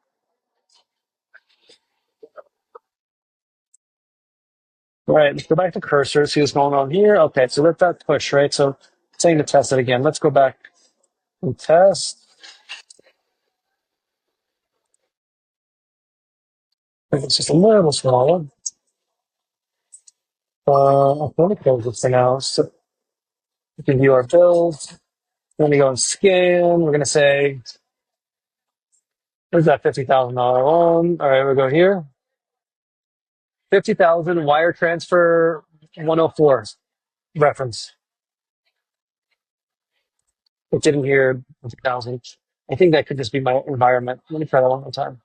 All right, let's go back to cursor, see what's going on here. Okay, so let that push, right? So it's saying to test it again. Let's go back and test. I think it's just a little smaller. I'm going to close this for now. So we can view our build. We're going to go and scan. We're going to say, where's that $50,000 loan? All right, we'll go here. 50,000 wire transfer 104 reference. It didn't hear 50,000. I think that could just be my environment. Let me try that one more time.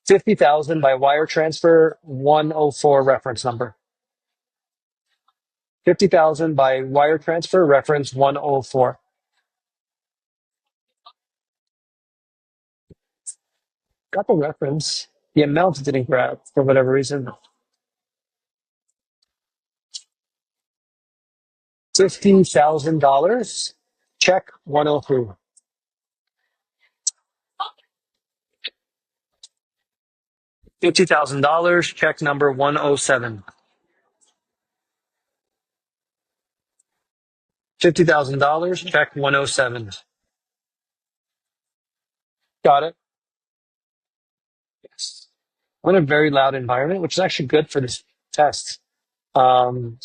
50,000 by wire transfer 104 reference number. 50,000 by wire transfer reference 104. Got the reference. The amount didn't grab for whatever reason. $50,000. Check 103. $50,000. Check number 107. $50,000. Check 107. Got it. Yes. I'm in a very loud environment, which is actually good for this test. Um,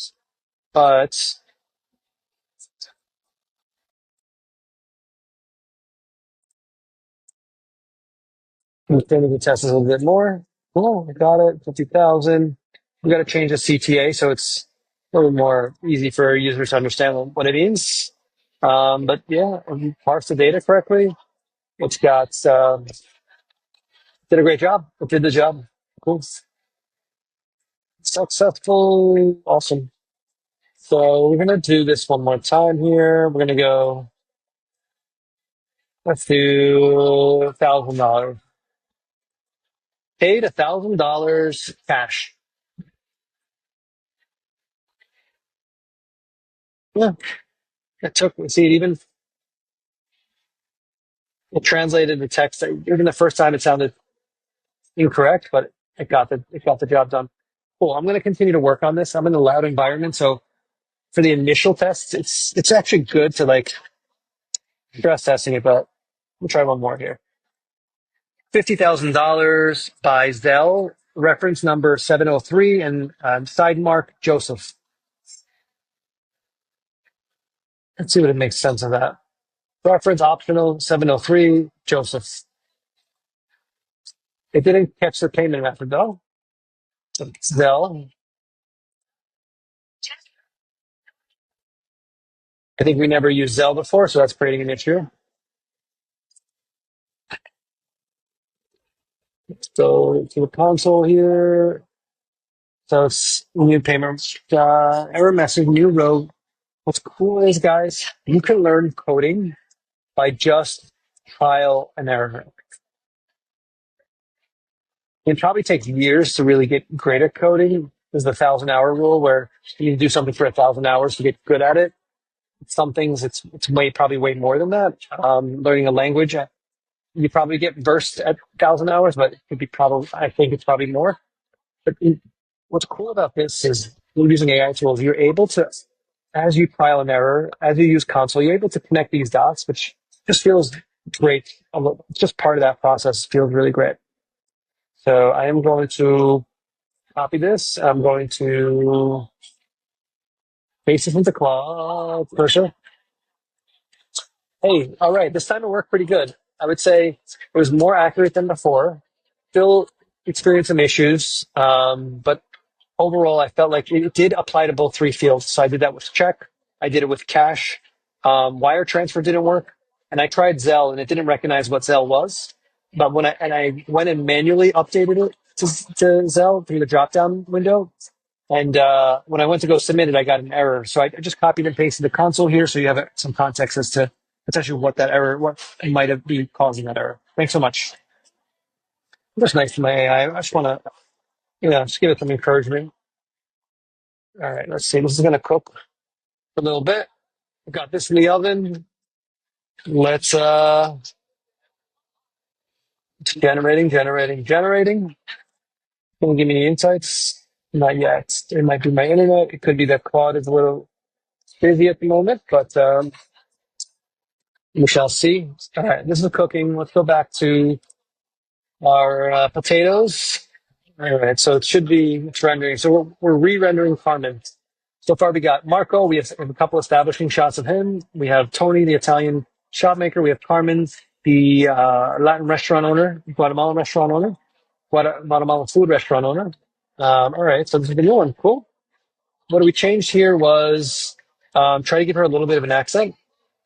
but we extended the test a little bit more. Oh, I got it. 50,000. We got to change the CTA so it's a little more easy for users to understand what it means. But yeah, if you parse the data correctly, it's got did a great job. It did the job. Cool. Successful. Awesome. So we're gonna do this one more time here. We're gonna go. Let's do $1,000. Paid $1,000 cash. Yeah, it took. See, it translated the text. Even the first time, it sounded incorrect, but it got the job done. Cool. I'm going to continue to work on this. I'm in a loud environment, so for the initial tests, it's actually good to like stress testing it. But we'll try one more here. $50,000 by Zell, reference number 703, and side mark Joseph. Let's see what it makes sense of that. Reference optional 703 Joseph. It didn't catch the payment method though. Zell. I think we never used Zell before, so that's creating an issue. Let's go to the console here. So it's new payment, error message, new row. What's cool is, guys, you can learn coding by just trial and error. It probably takes years to really get great at coding. There's the 1,000-hour rule where you need to do something for 1,000 hours to get good at it. Some things it's probably way more than that. Learning a language, you probably get versed at 1,000 hours, but it could be probably, I think it's probably more. But what's cool about this is when using AI tools, you're able to, as you trial and error, as you use console, you're able to connect these dots, which just feels great. It's just part of that process. Feels really great. So I am going to copy this. I'm going to paste it into Claude Cursor. Hey, all right. This time it worked pretty good. I would say it was more accurate than before. Still experienced some issues, but overall, I felt like it did apply to both three fields. So I did that with check. I did it with cache. Wire transfer didn't work. And I tried Zell and it didn't recognize what Zell was. But when I went and manually updated it to Zell through the drop down window. And when I went to go submit it, I got an error. So I just copied and pasted the console here so you have some context as to potentially what that error, what might have been causing that error. Thanks so much. That's nice to my AI. I just want to, just give it some encouragement. All right, let's see. This is going to cook for a little bit. I've got this in the oven. Let's it's generating. Can you give me any insights? Not yet. It might be my internet. It could be that Claude is a little busy at the moment, but we shall see. All right, this is cooking. Let's go back to our potatoes. All right, so it should be it's rendering. So we're re-rendering Carmen. So far, we got Marco. We have a couple establishing shots of him. We have Tony, the Italian shop maker. We have Carmen, the Latin restaurant owner, Guatemalan restaurant owner, Guatemalan food restaurant owner. All right, so this is the new one. Cool. What we changed here was try to give her a little bit of an accent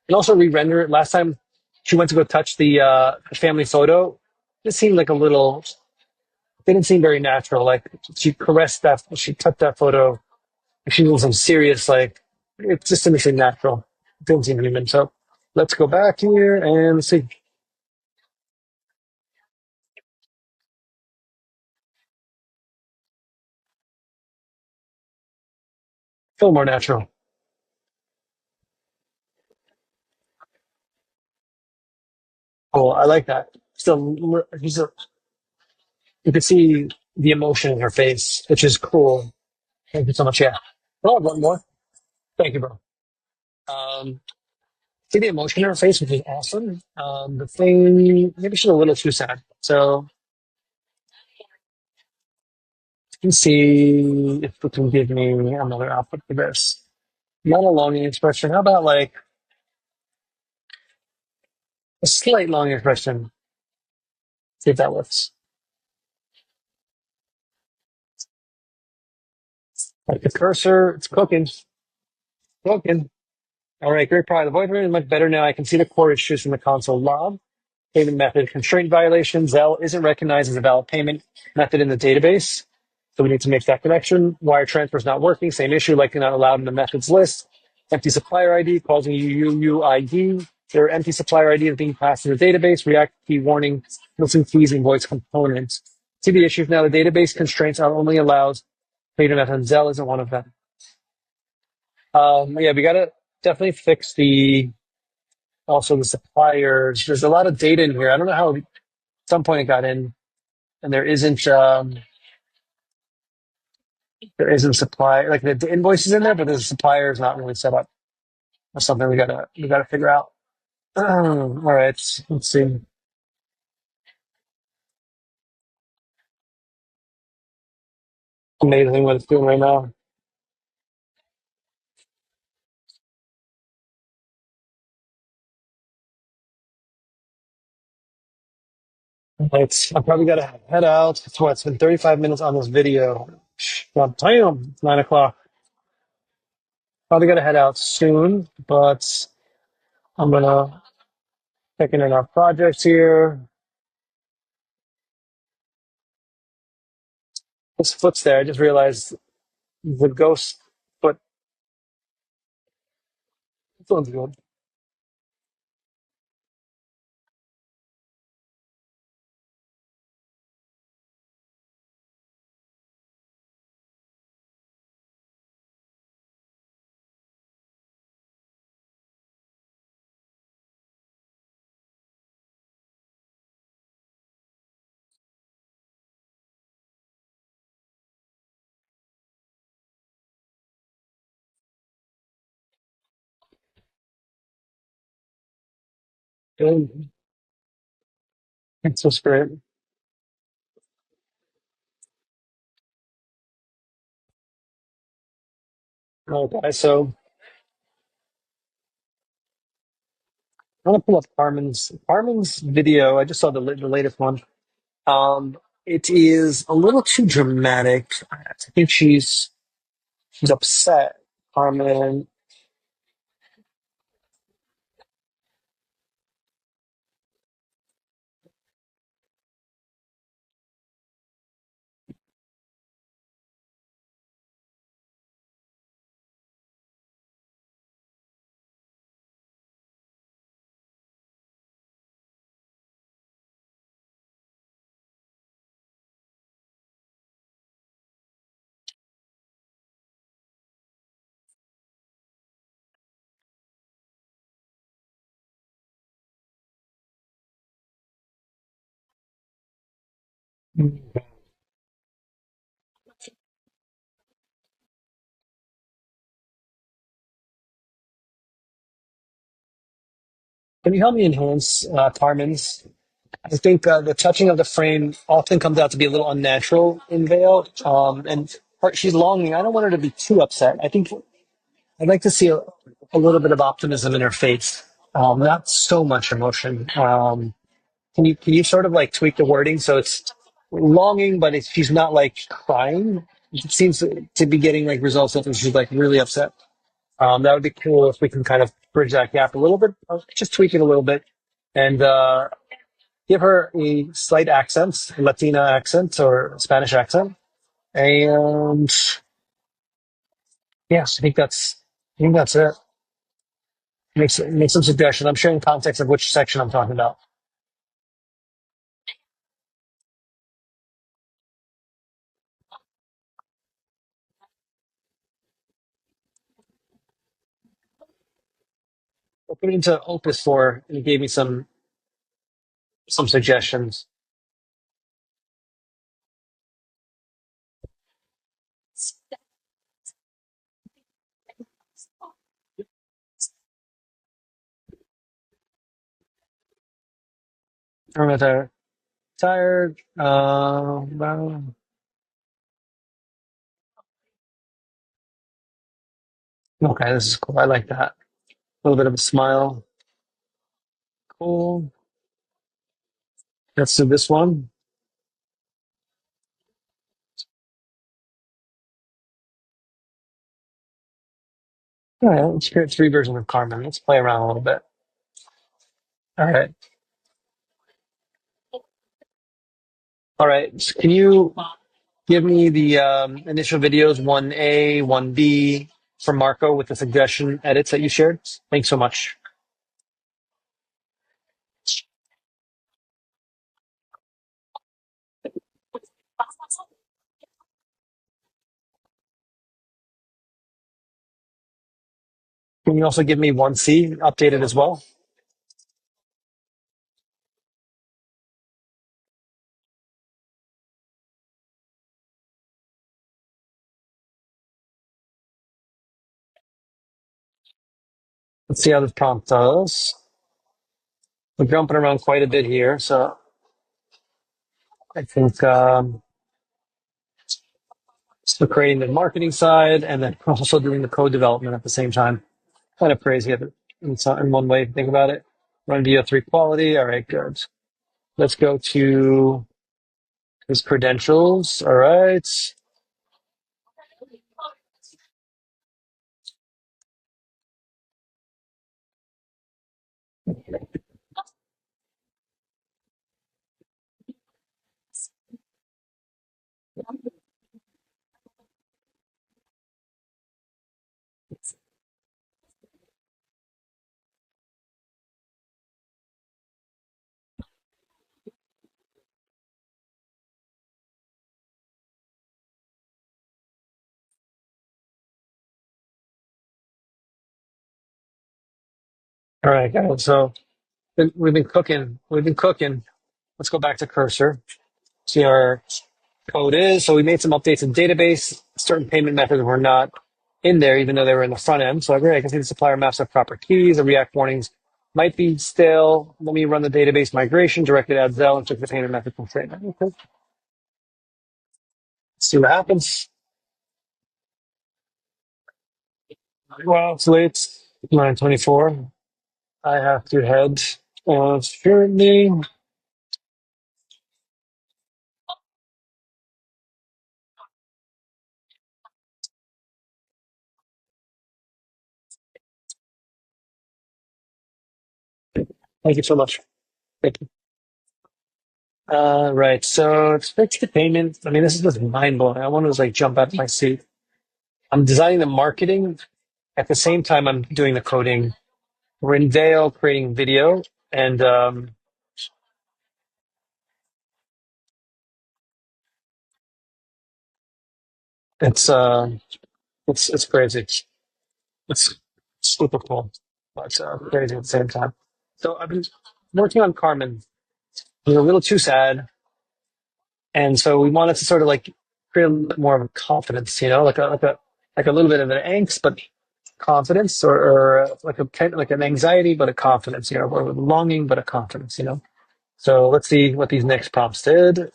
and also re-render it. Last time she went to go touch the family photo, it seemed like a little didn't seem very natural. Like she caressed that, she touched that photo. She was some serious, like it just didn't seem natural. It didn't seem human. So let's go back here and see. Feel more natural. Oh, I like that. Still, you can see the emotion in her face, which is cool. Thank you so much. Yeah. Oh, one more. Thank you, bro. Um, see the emotion in her face, which is awesome. The thing, maybe she's a little too sad. So you can see if it can give me another output for this. Not a longing expression. How about like a slight longing expression? See if that works. Like the cursor, it's cooking, cooking. All right, great. Probably the voice is much better now. I can see the core issues from the console log. Payment method constraint violation. Zelle isn't recognized as a valid payment method in the database. So we need to make that connection. Wire transfer is not working. Same issue, likely not allowed in the methods list. Empty supplier ID causing UUID. Their empty supplier ID is being passed to the database. React key warning, missing keys and voice components. See the issues now. The database constraints are only allows payment method. Zelle isn't one of them. Yeah, we gotta definitely fix also the suppliers. There's a lot of data in here. I don't know how at some point it got in and there isn't supply like the invoice is in there, but the supplier is not really set up. That's something we gotta figure out. All right, let's see. Amazing what it's doing right now. I probably gotta head out. It's been 35 minutes on this video. God damn, it's 9 o'clock. Probably gotta head out soon, but I'm gonna check in on our projects here. This foot's there. I just realized the ghost foot. This one's good. It's so great. Okay, so I'm gonna pull up Carmen's video. I just saw the latest one. Um, it is a little too dramatic. I think she's upset. Carmen, Can you help me enhance Carmen's? I think the touching of the frame often comes out to be a little unnatural in Vale. She's longing. I don't want her to be too upset. I think I'd like to see a little bit of optimism in her face, not so much emotion. Can you sort of like tweak the wording so it's longing, but she's not like crying? It seems to be getting like results that she's like really upset. That would be cool if we can kind of bridge that gap a little bit, just tweak it a little bit, and give her a slight accent, Latina accent or Spanish accent, and yeah, I think that's it. Make some suggestions. I'm sharing context of which section I'm talking about. I put it into Opus 4, and it gave me some suggestions. I'm tired. Well, okay, this is cool. I like that. A little bit of a smile. Cool. Let's do this one. All right, let's create three versions of Carmen. Let's play around a little bit. All right. All right. So can you give me the initial videos 1A, 1B from Marco with the suggestion edits that you shared? Thanks so much. Can you also give me 1C updated as well? Let's see how this prompt does. We're jumping around quite a bit here, so I think we're creating the marketing side and then also doing the code development at the same time. Kind of crazy in one way to think about it. Run VO3 quality. All right, good. Let's go to his credentials. All right. All right, guys. So we've been cooking. We've been cooking. Let's go back to cursor. See our code is. So we made some updates in database. Certain payment methods were not in there, even though they were in the front end. So I can see the supplier maps have proper keys. The React warnings might be stale. Let me run the database migration, directed at Zelle, and took the payment method from statement. Okay. Let's see what happens. Well, it's late. 9:24. I have to head shortly. Thank you so much. Thank you. Right. So it's fixed the payment. I mean, this is just mind blowing. I want to like jump out of my seat. I'm designing the marketing. At the same time, I'm doing the coding. We're in Vale creating video, and it's it's crazy. It's super cool, but crazy at the same time. So I've been working on Carmen. I'm a little too sad. And so we wanted to sort of like create a little bit more of a confidence, like a little bit of an angst, but confidence, or like an anxiety, but a confidence, or a longing, but a confidence. So let's see what these next prompts did.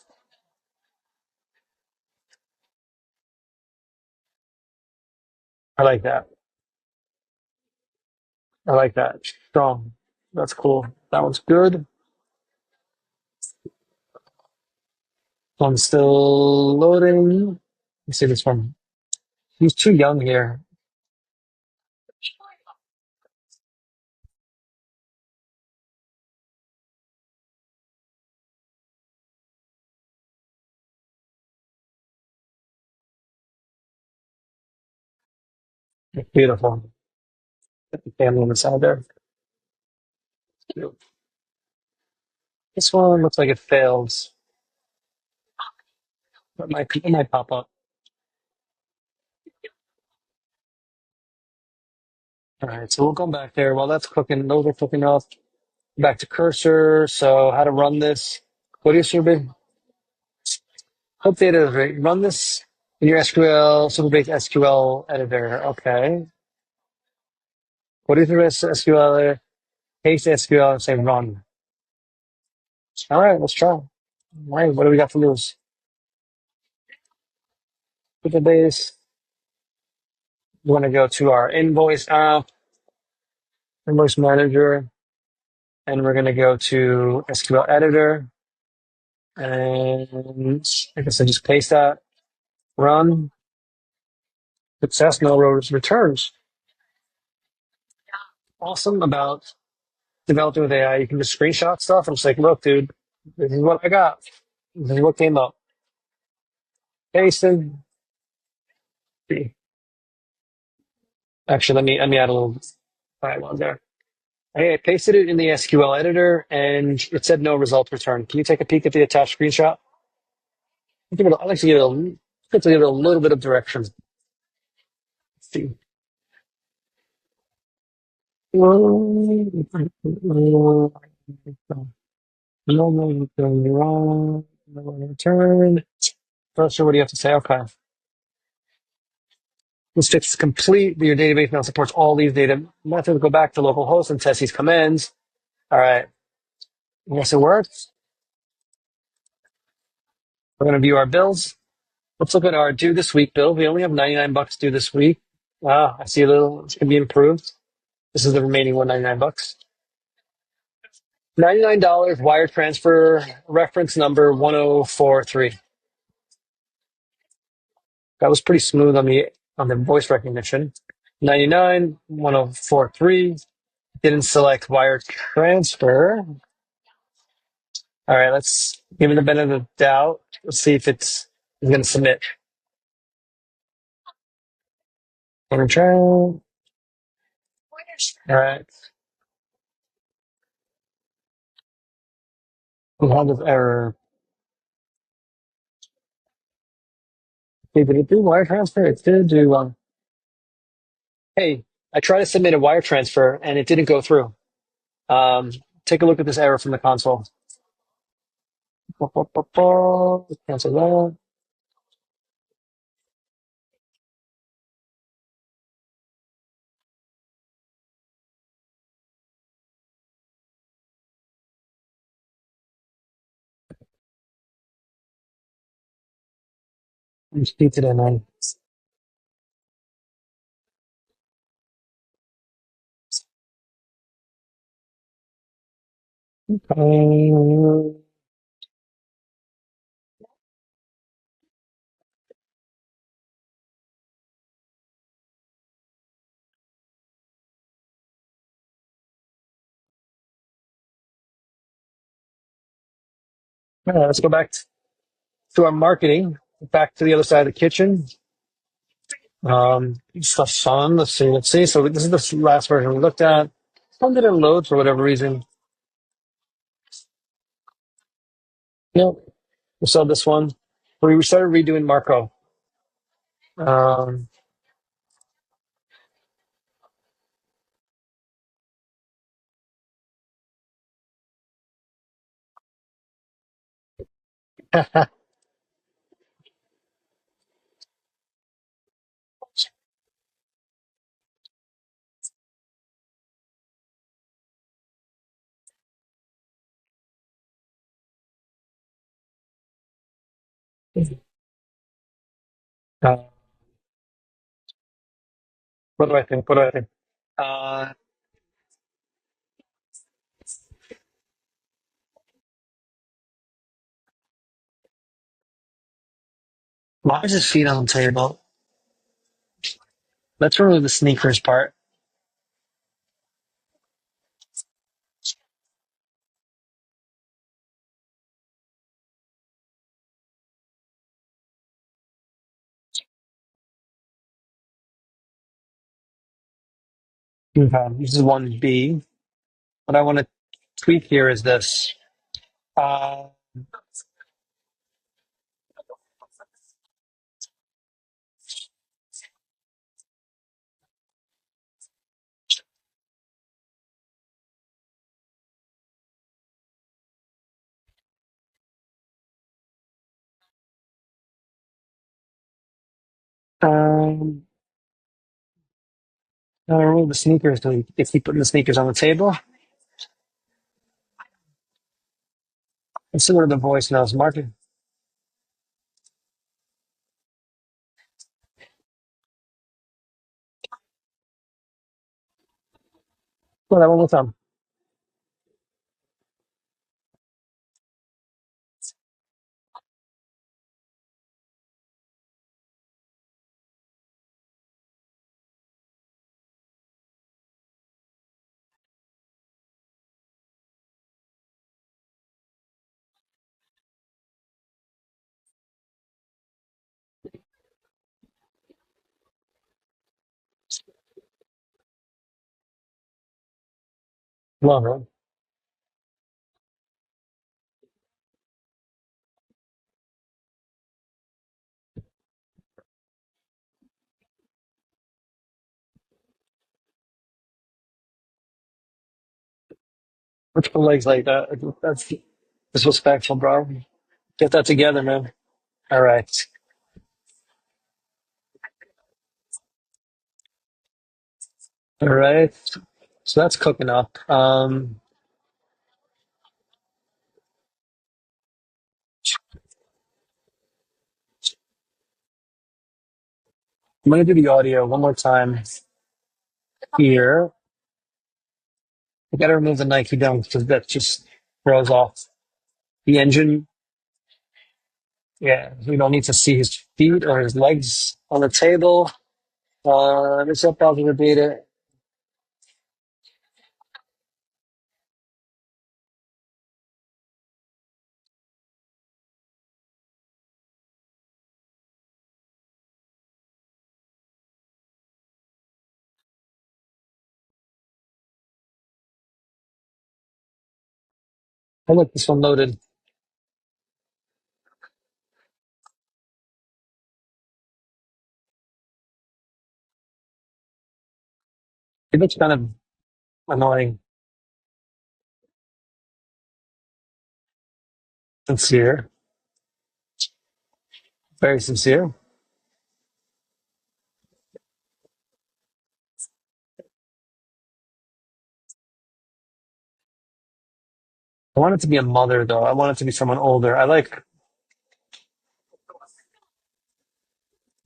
I like that. I like that. Strong. That's cool. That one's good. One's still loading. Let's see this one. He's too young here. Beautiful. Get the family on the side there. This one looks like it fails. It might pop up. All right, so we'll go back there. While that's cooking, those are cooking up. Back to cursor. So how to run this? What do you see, big? Hope data is right. Run this in your SQL, Supabase SQL editor. Okay. What is your SQL editor? Paste SQL and say run. All right, let's try. All right, what do we got to lose? Supabase. We want to go to our invoice app, invoice manager, and we're going to go to SQL editor. And I guess I just paste that, run, success, no errors, returns. Awesome about developing with AI. You can just screenshot stuff and just like, look, dude, this is what I got. This is what came up. Pasted. Actually, let me add a little dialogue there. Hey, I pasted it in the SQL editor and it said no result returned. Can you take a peek at the attached screenshot? I like to give it a little bit of direction. Let's see. No, no, going wrong. No return. Not sure what do you have to say. Okay. This fix is complete. Your database now supports all these data methods. Go back to localhost and test these commands. All right. Yes, it works. We're going to view our bills. Let's look at our due this week bill. We only have $99 due this week. Ah, I see a little. It's going to be improved. This is the remaining $199. $99 wire transfer reference number 1043. That was pretty smooth on the voice recognition. 99, 1043. Didn't select wire transfer. All right, let's give it the benefit of the doubt. Let's see if it's going to submit. Gonna try. All right. We have this error. Okay, did it do wire transfer? It did do. Hey, I tried to submit a wire transfer and it didn't go through. Um, Take a look at this error from the console. Cancel that. Just beat it in. All right, let's go back to our marketing. Back to the other side of the kitchen. Stuff's on. Let's see. Let's see. So this is the last version we looked at. Some didn't load for whatever reason. Nope. We saw this one. We started redoing Marco. Um, Uh, what do I think? What do I think? Uh, why is his feet on the table? Let's remove the sneakers part. Okay, this is 1B. What I want to tweak here is this. Uh, um, I'll remove the sneakers. Do they keep putting the sneakers on the table? Let's see where the voice now is marking. Well, that one more time. Love it. What's the legs like that? That's disrespectful, bro. Get that together, man. All right. All right. So that's cooking up. I'm going to do the audio one more time here. I got to remove the Nike Dunk because that just throws off the engine. Yeah, we don't need to see his feet or his legs on the table. Let's up positive data. I like this one loaded. It looks kind of annoying. Sincere. Very sincere. I want it to be a mother, though. I want it to be someone older.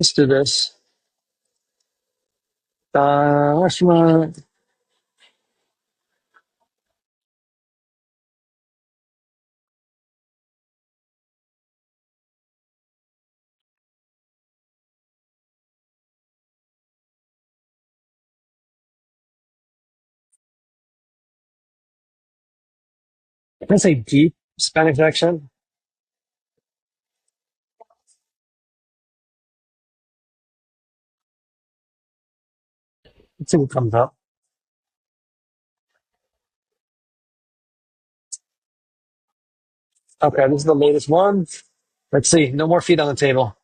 Let's do this. Restaurant. Can I say deep Spanish accent? Let's see what comes up. Okay, this is the latest one. Let's see. No more feet on the table.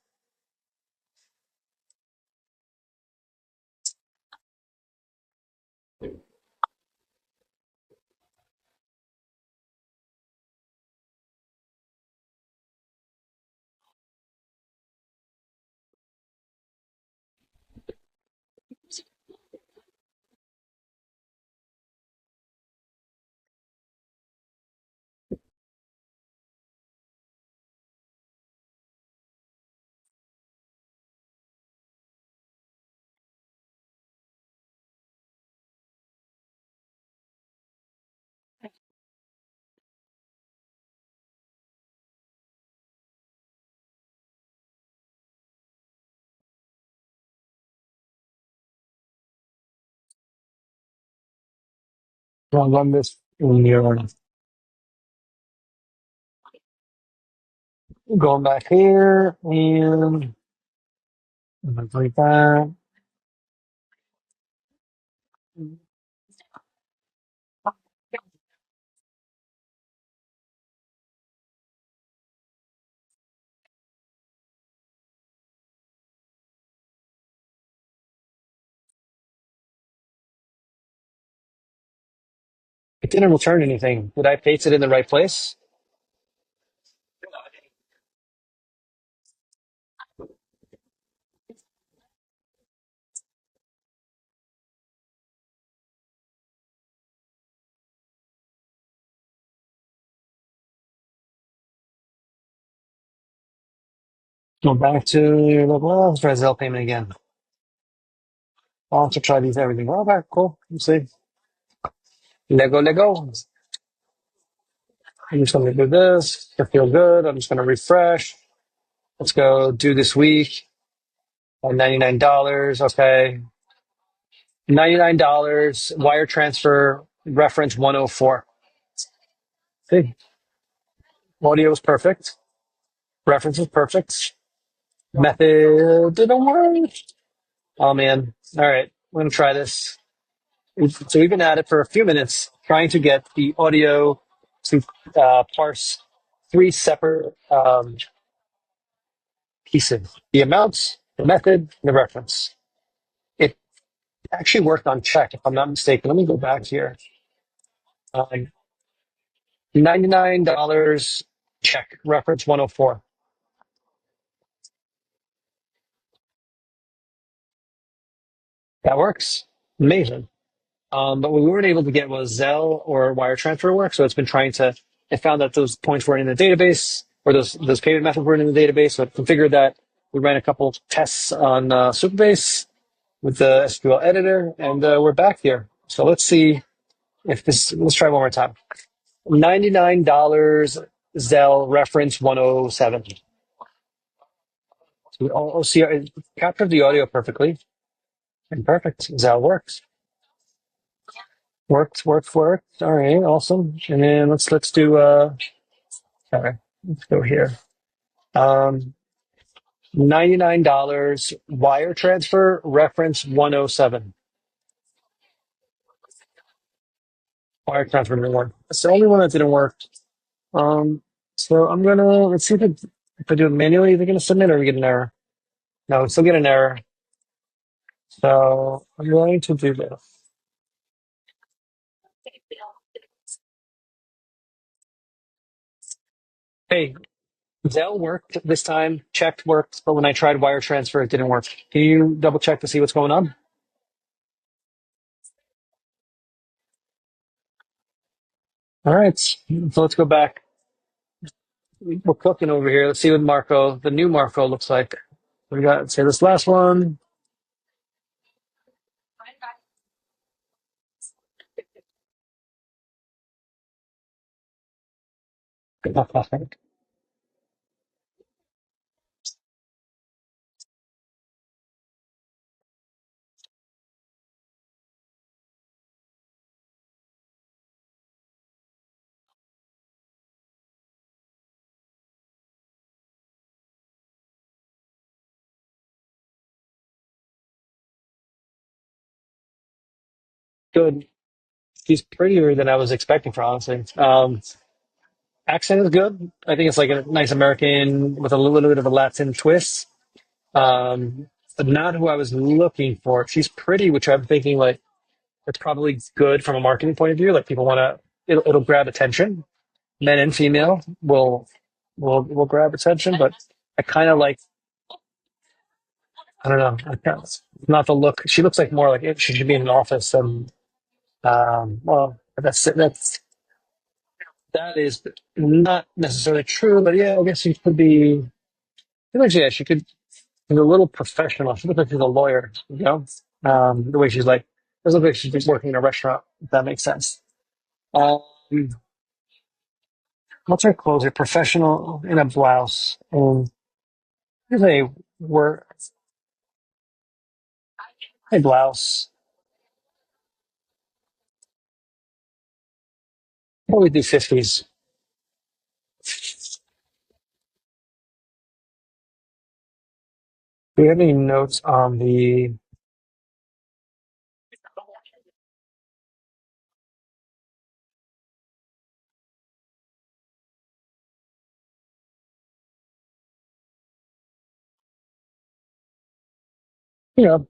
I'll run this in your, going back here and like that. It didn't return anything. Did I paste it in the right place? Go back to your level. Well, let's try Zelle payment again. I'll have to try these everything. Well, okay, cool. Let's see. Lego, Lego. I'm just going to do this. I feel good. I'm just going to refresh. Let's go do this week. $99. Okay. $99. Wire transfer reference 104. See, audio is perfect. Reference is perfect. Method didn't work. Oh man. All right. I'm going to try this. So we've been at it for a few minutes trying to get the audio to parse three separate pieces: the amounts, the method, and the reference. It actually worked on check, if I'm not mistaken. Let me go back here. Um, $99 check, reference 104. That works. Amazing. But what we weren't able to get was Zelle or wire transfer work. So it's been trying to, it found that those points weren't in the database, or those payment methods weren't in the database. So it configured that. We ran a couple tests on Supabase with the SQL editor, and we're back here. So let's see if this, let's try one more time. $99 Zelle reference 107. So we all see, it captured the audio perfectly. And perfect. Zelle works. Worked. All right, awesome. And then let's do sorry, let's go here. Um $99 wire transfer reference 107. Wire transfer didn't work. It's the only one that didn't work. Um so I'm gonna let's see if I do it manually, is it gonna submit or we get an error? No, we still get an error. So I'm going to do this. Hey, Zelle worked this time, checked worked, but when I tried wire transfer, it didn't work. Can you double check to see what's going on? All right, so let's go back. We're cooking over here. Let's see what Marco, the new Marco, looks like. We got, say, this last one. Good. He's prettier than I was expecting for, honestly. Accent is good. I think it's like a nice American with a little bit of a Latin twist. But not who I was looking for. She's pretty, which I'm thinking like it's probably good from a marketing point of view. Like people want to, it'll grab attention. Men and female will grab attention. But I kind of like, I don't know. Not the look. She looks like more like she should be in an office. And well, that is not necessarily true. But yeah, I guess she could be. I feel like, yeah, she could be a little professional. She looks like she's a lawyer. You know, the way she's like, doesn't look like she's working in a restaurant. If that makes sense. Um, what's her clothes? Her professional in a blouse. Here's work a blouse. Probably do 50s. Do we have any notes on the, you know,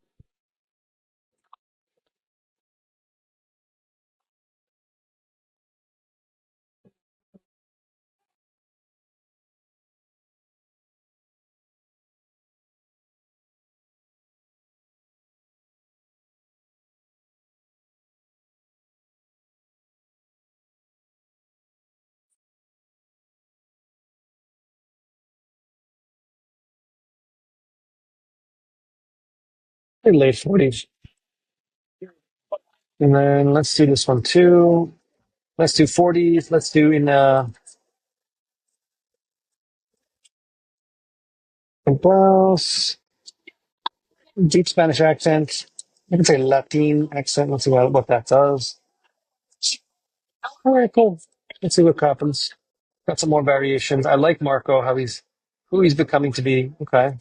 late 40s? And then let's do this one too. Let's do 40s. Let's do in blouse, deep Spanish accent. I can say Latin accent. Let's see what that does. All right, cool. Let's see what happens. Got some more variations. I like Marco, how he's who he's becoming to be. Okay.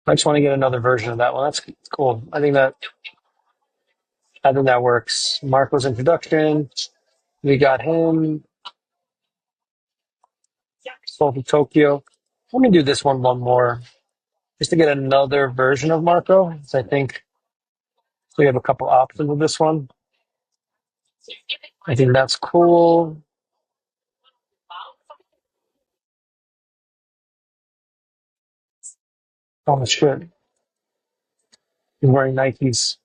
I just want to get another version of that one. That's cool. I think that works. Marco's introduction. We got him. Soul to Tokyo. Let me do this one more, just to get another version of Marco. So I think we have a couple options with this one. I think that's cool. Oh shit. He's wearing Nikes.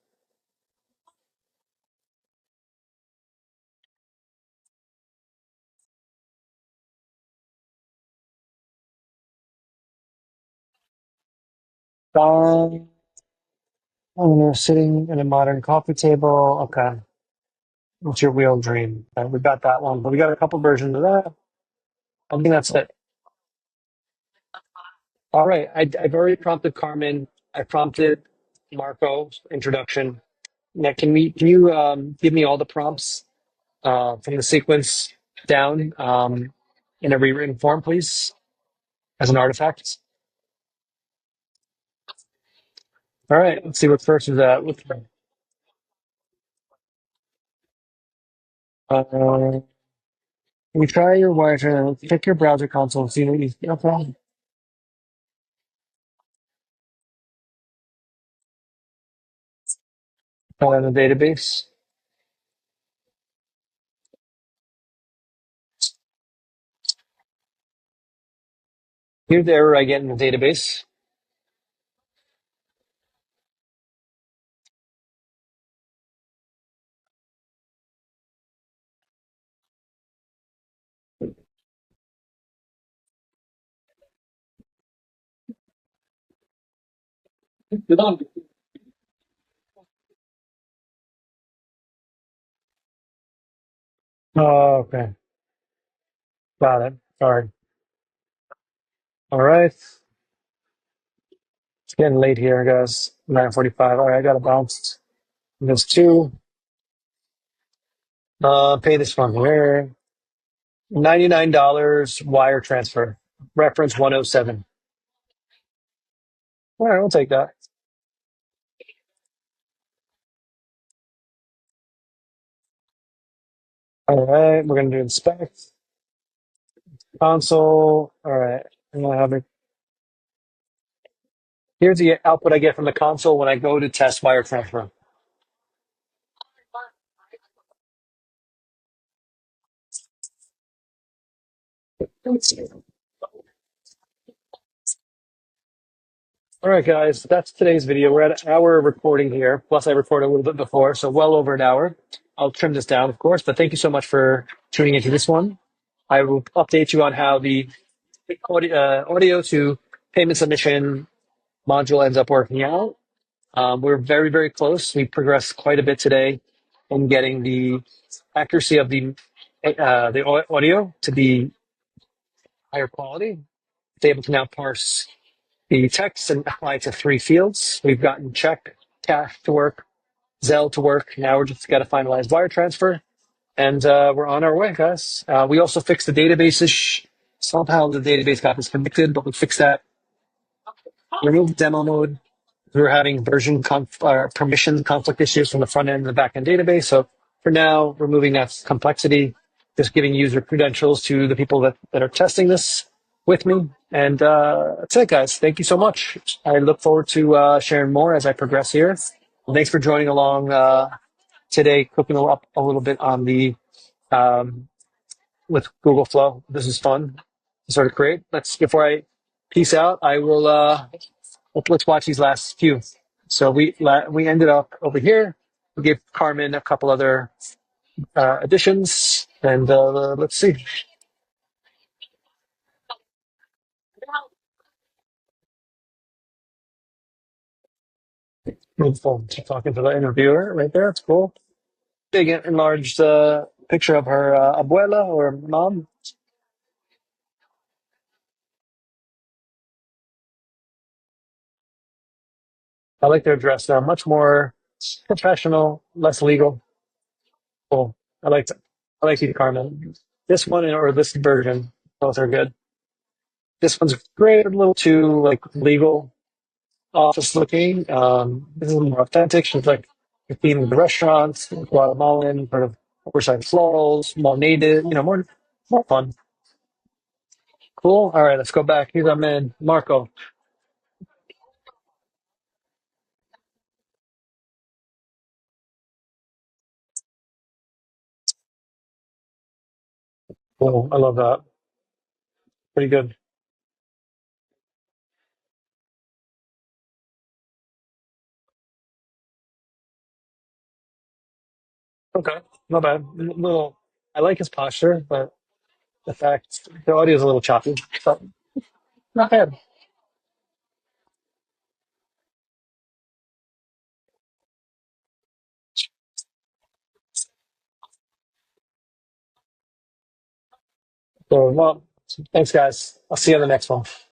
Um, we're sitting at a modern coffee table. Okay. What's your wheel dream? We got that one, but we got a couple versions of that. I think that's it. All right. I've already prompted Carmen. I prompted Marco's introduction. Now, can you give me all the prompts from the sequence down in a rewritten form, please, as an artifact? All right. Let's see what first is that. Can you try your wire to check your browser console and see what you okay. In the database. Here's the error I get in the database. Oh, okay. Got it. Sorry. All right. It's getting late here, guys. 9:45. All right, I got to bounce. There's two. Pay this one here. $99 wire transfer. Reference 107. All right, we'll take that. All right, we're gonna do inspect console. All right, I'm gonna have it. Here's the output I get from the console when I go to test wire transfer. All right, guys, that's today's video. We're at an hour of recording here. Plus, I recorded a little bit before, so well over an hour. I'll trim this down, of course, but thank you so much for tuning into this one. I will update you on how the audio to payment submission module ends up working out. We're very, very close. We progressed quite a bit today. and getting the accuracy of the audio to be higher quality. It's able to now parse the text and apply it to three fields. We've gotten check, cache to work, Zelle to work. Now we're just got to finalize wire transfer, and we're on our way, guys. We also fixed the database issue. Somehow the database got disconnected, but we fixed that. Removed demo mode. We were having permission conflict issues from the front end and the back end database. So for now, removing that complexity, just giving user credentials to the people that are testing this with me. And that's it, guys. Thank you so much. I look forward to sharing more as I progress here. And thanks for joining along today, cooking up a little bit on the um, with Google Flow. This is fun to sort of create. Before I peace out, I will. Let's watch these last few. So we ended up over here. We gave Carmen a couple other additions, and let's see. Beautiful. Talking to the interviewer right there. It's cool. Big enlarged picture of her abuela or mom. I like their dress now. Much more professional, less legal. Cool. I like you, Carmen. This one or this version, both are good. This one's great, a little too like legal office looking. This is a little more authentic. She's like the theme of the restaurant, Guatemalan, sort of oversized florals, more native, more fun. Cool. All right, let's go back. Here's our man, Marco. Cool. I love that. Pretty good. Okay. Not bad. Little. I like his posture, but the fact the audio is a little choppy, but not bad. So, well, thanks, guys. I'll see you on the next one.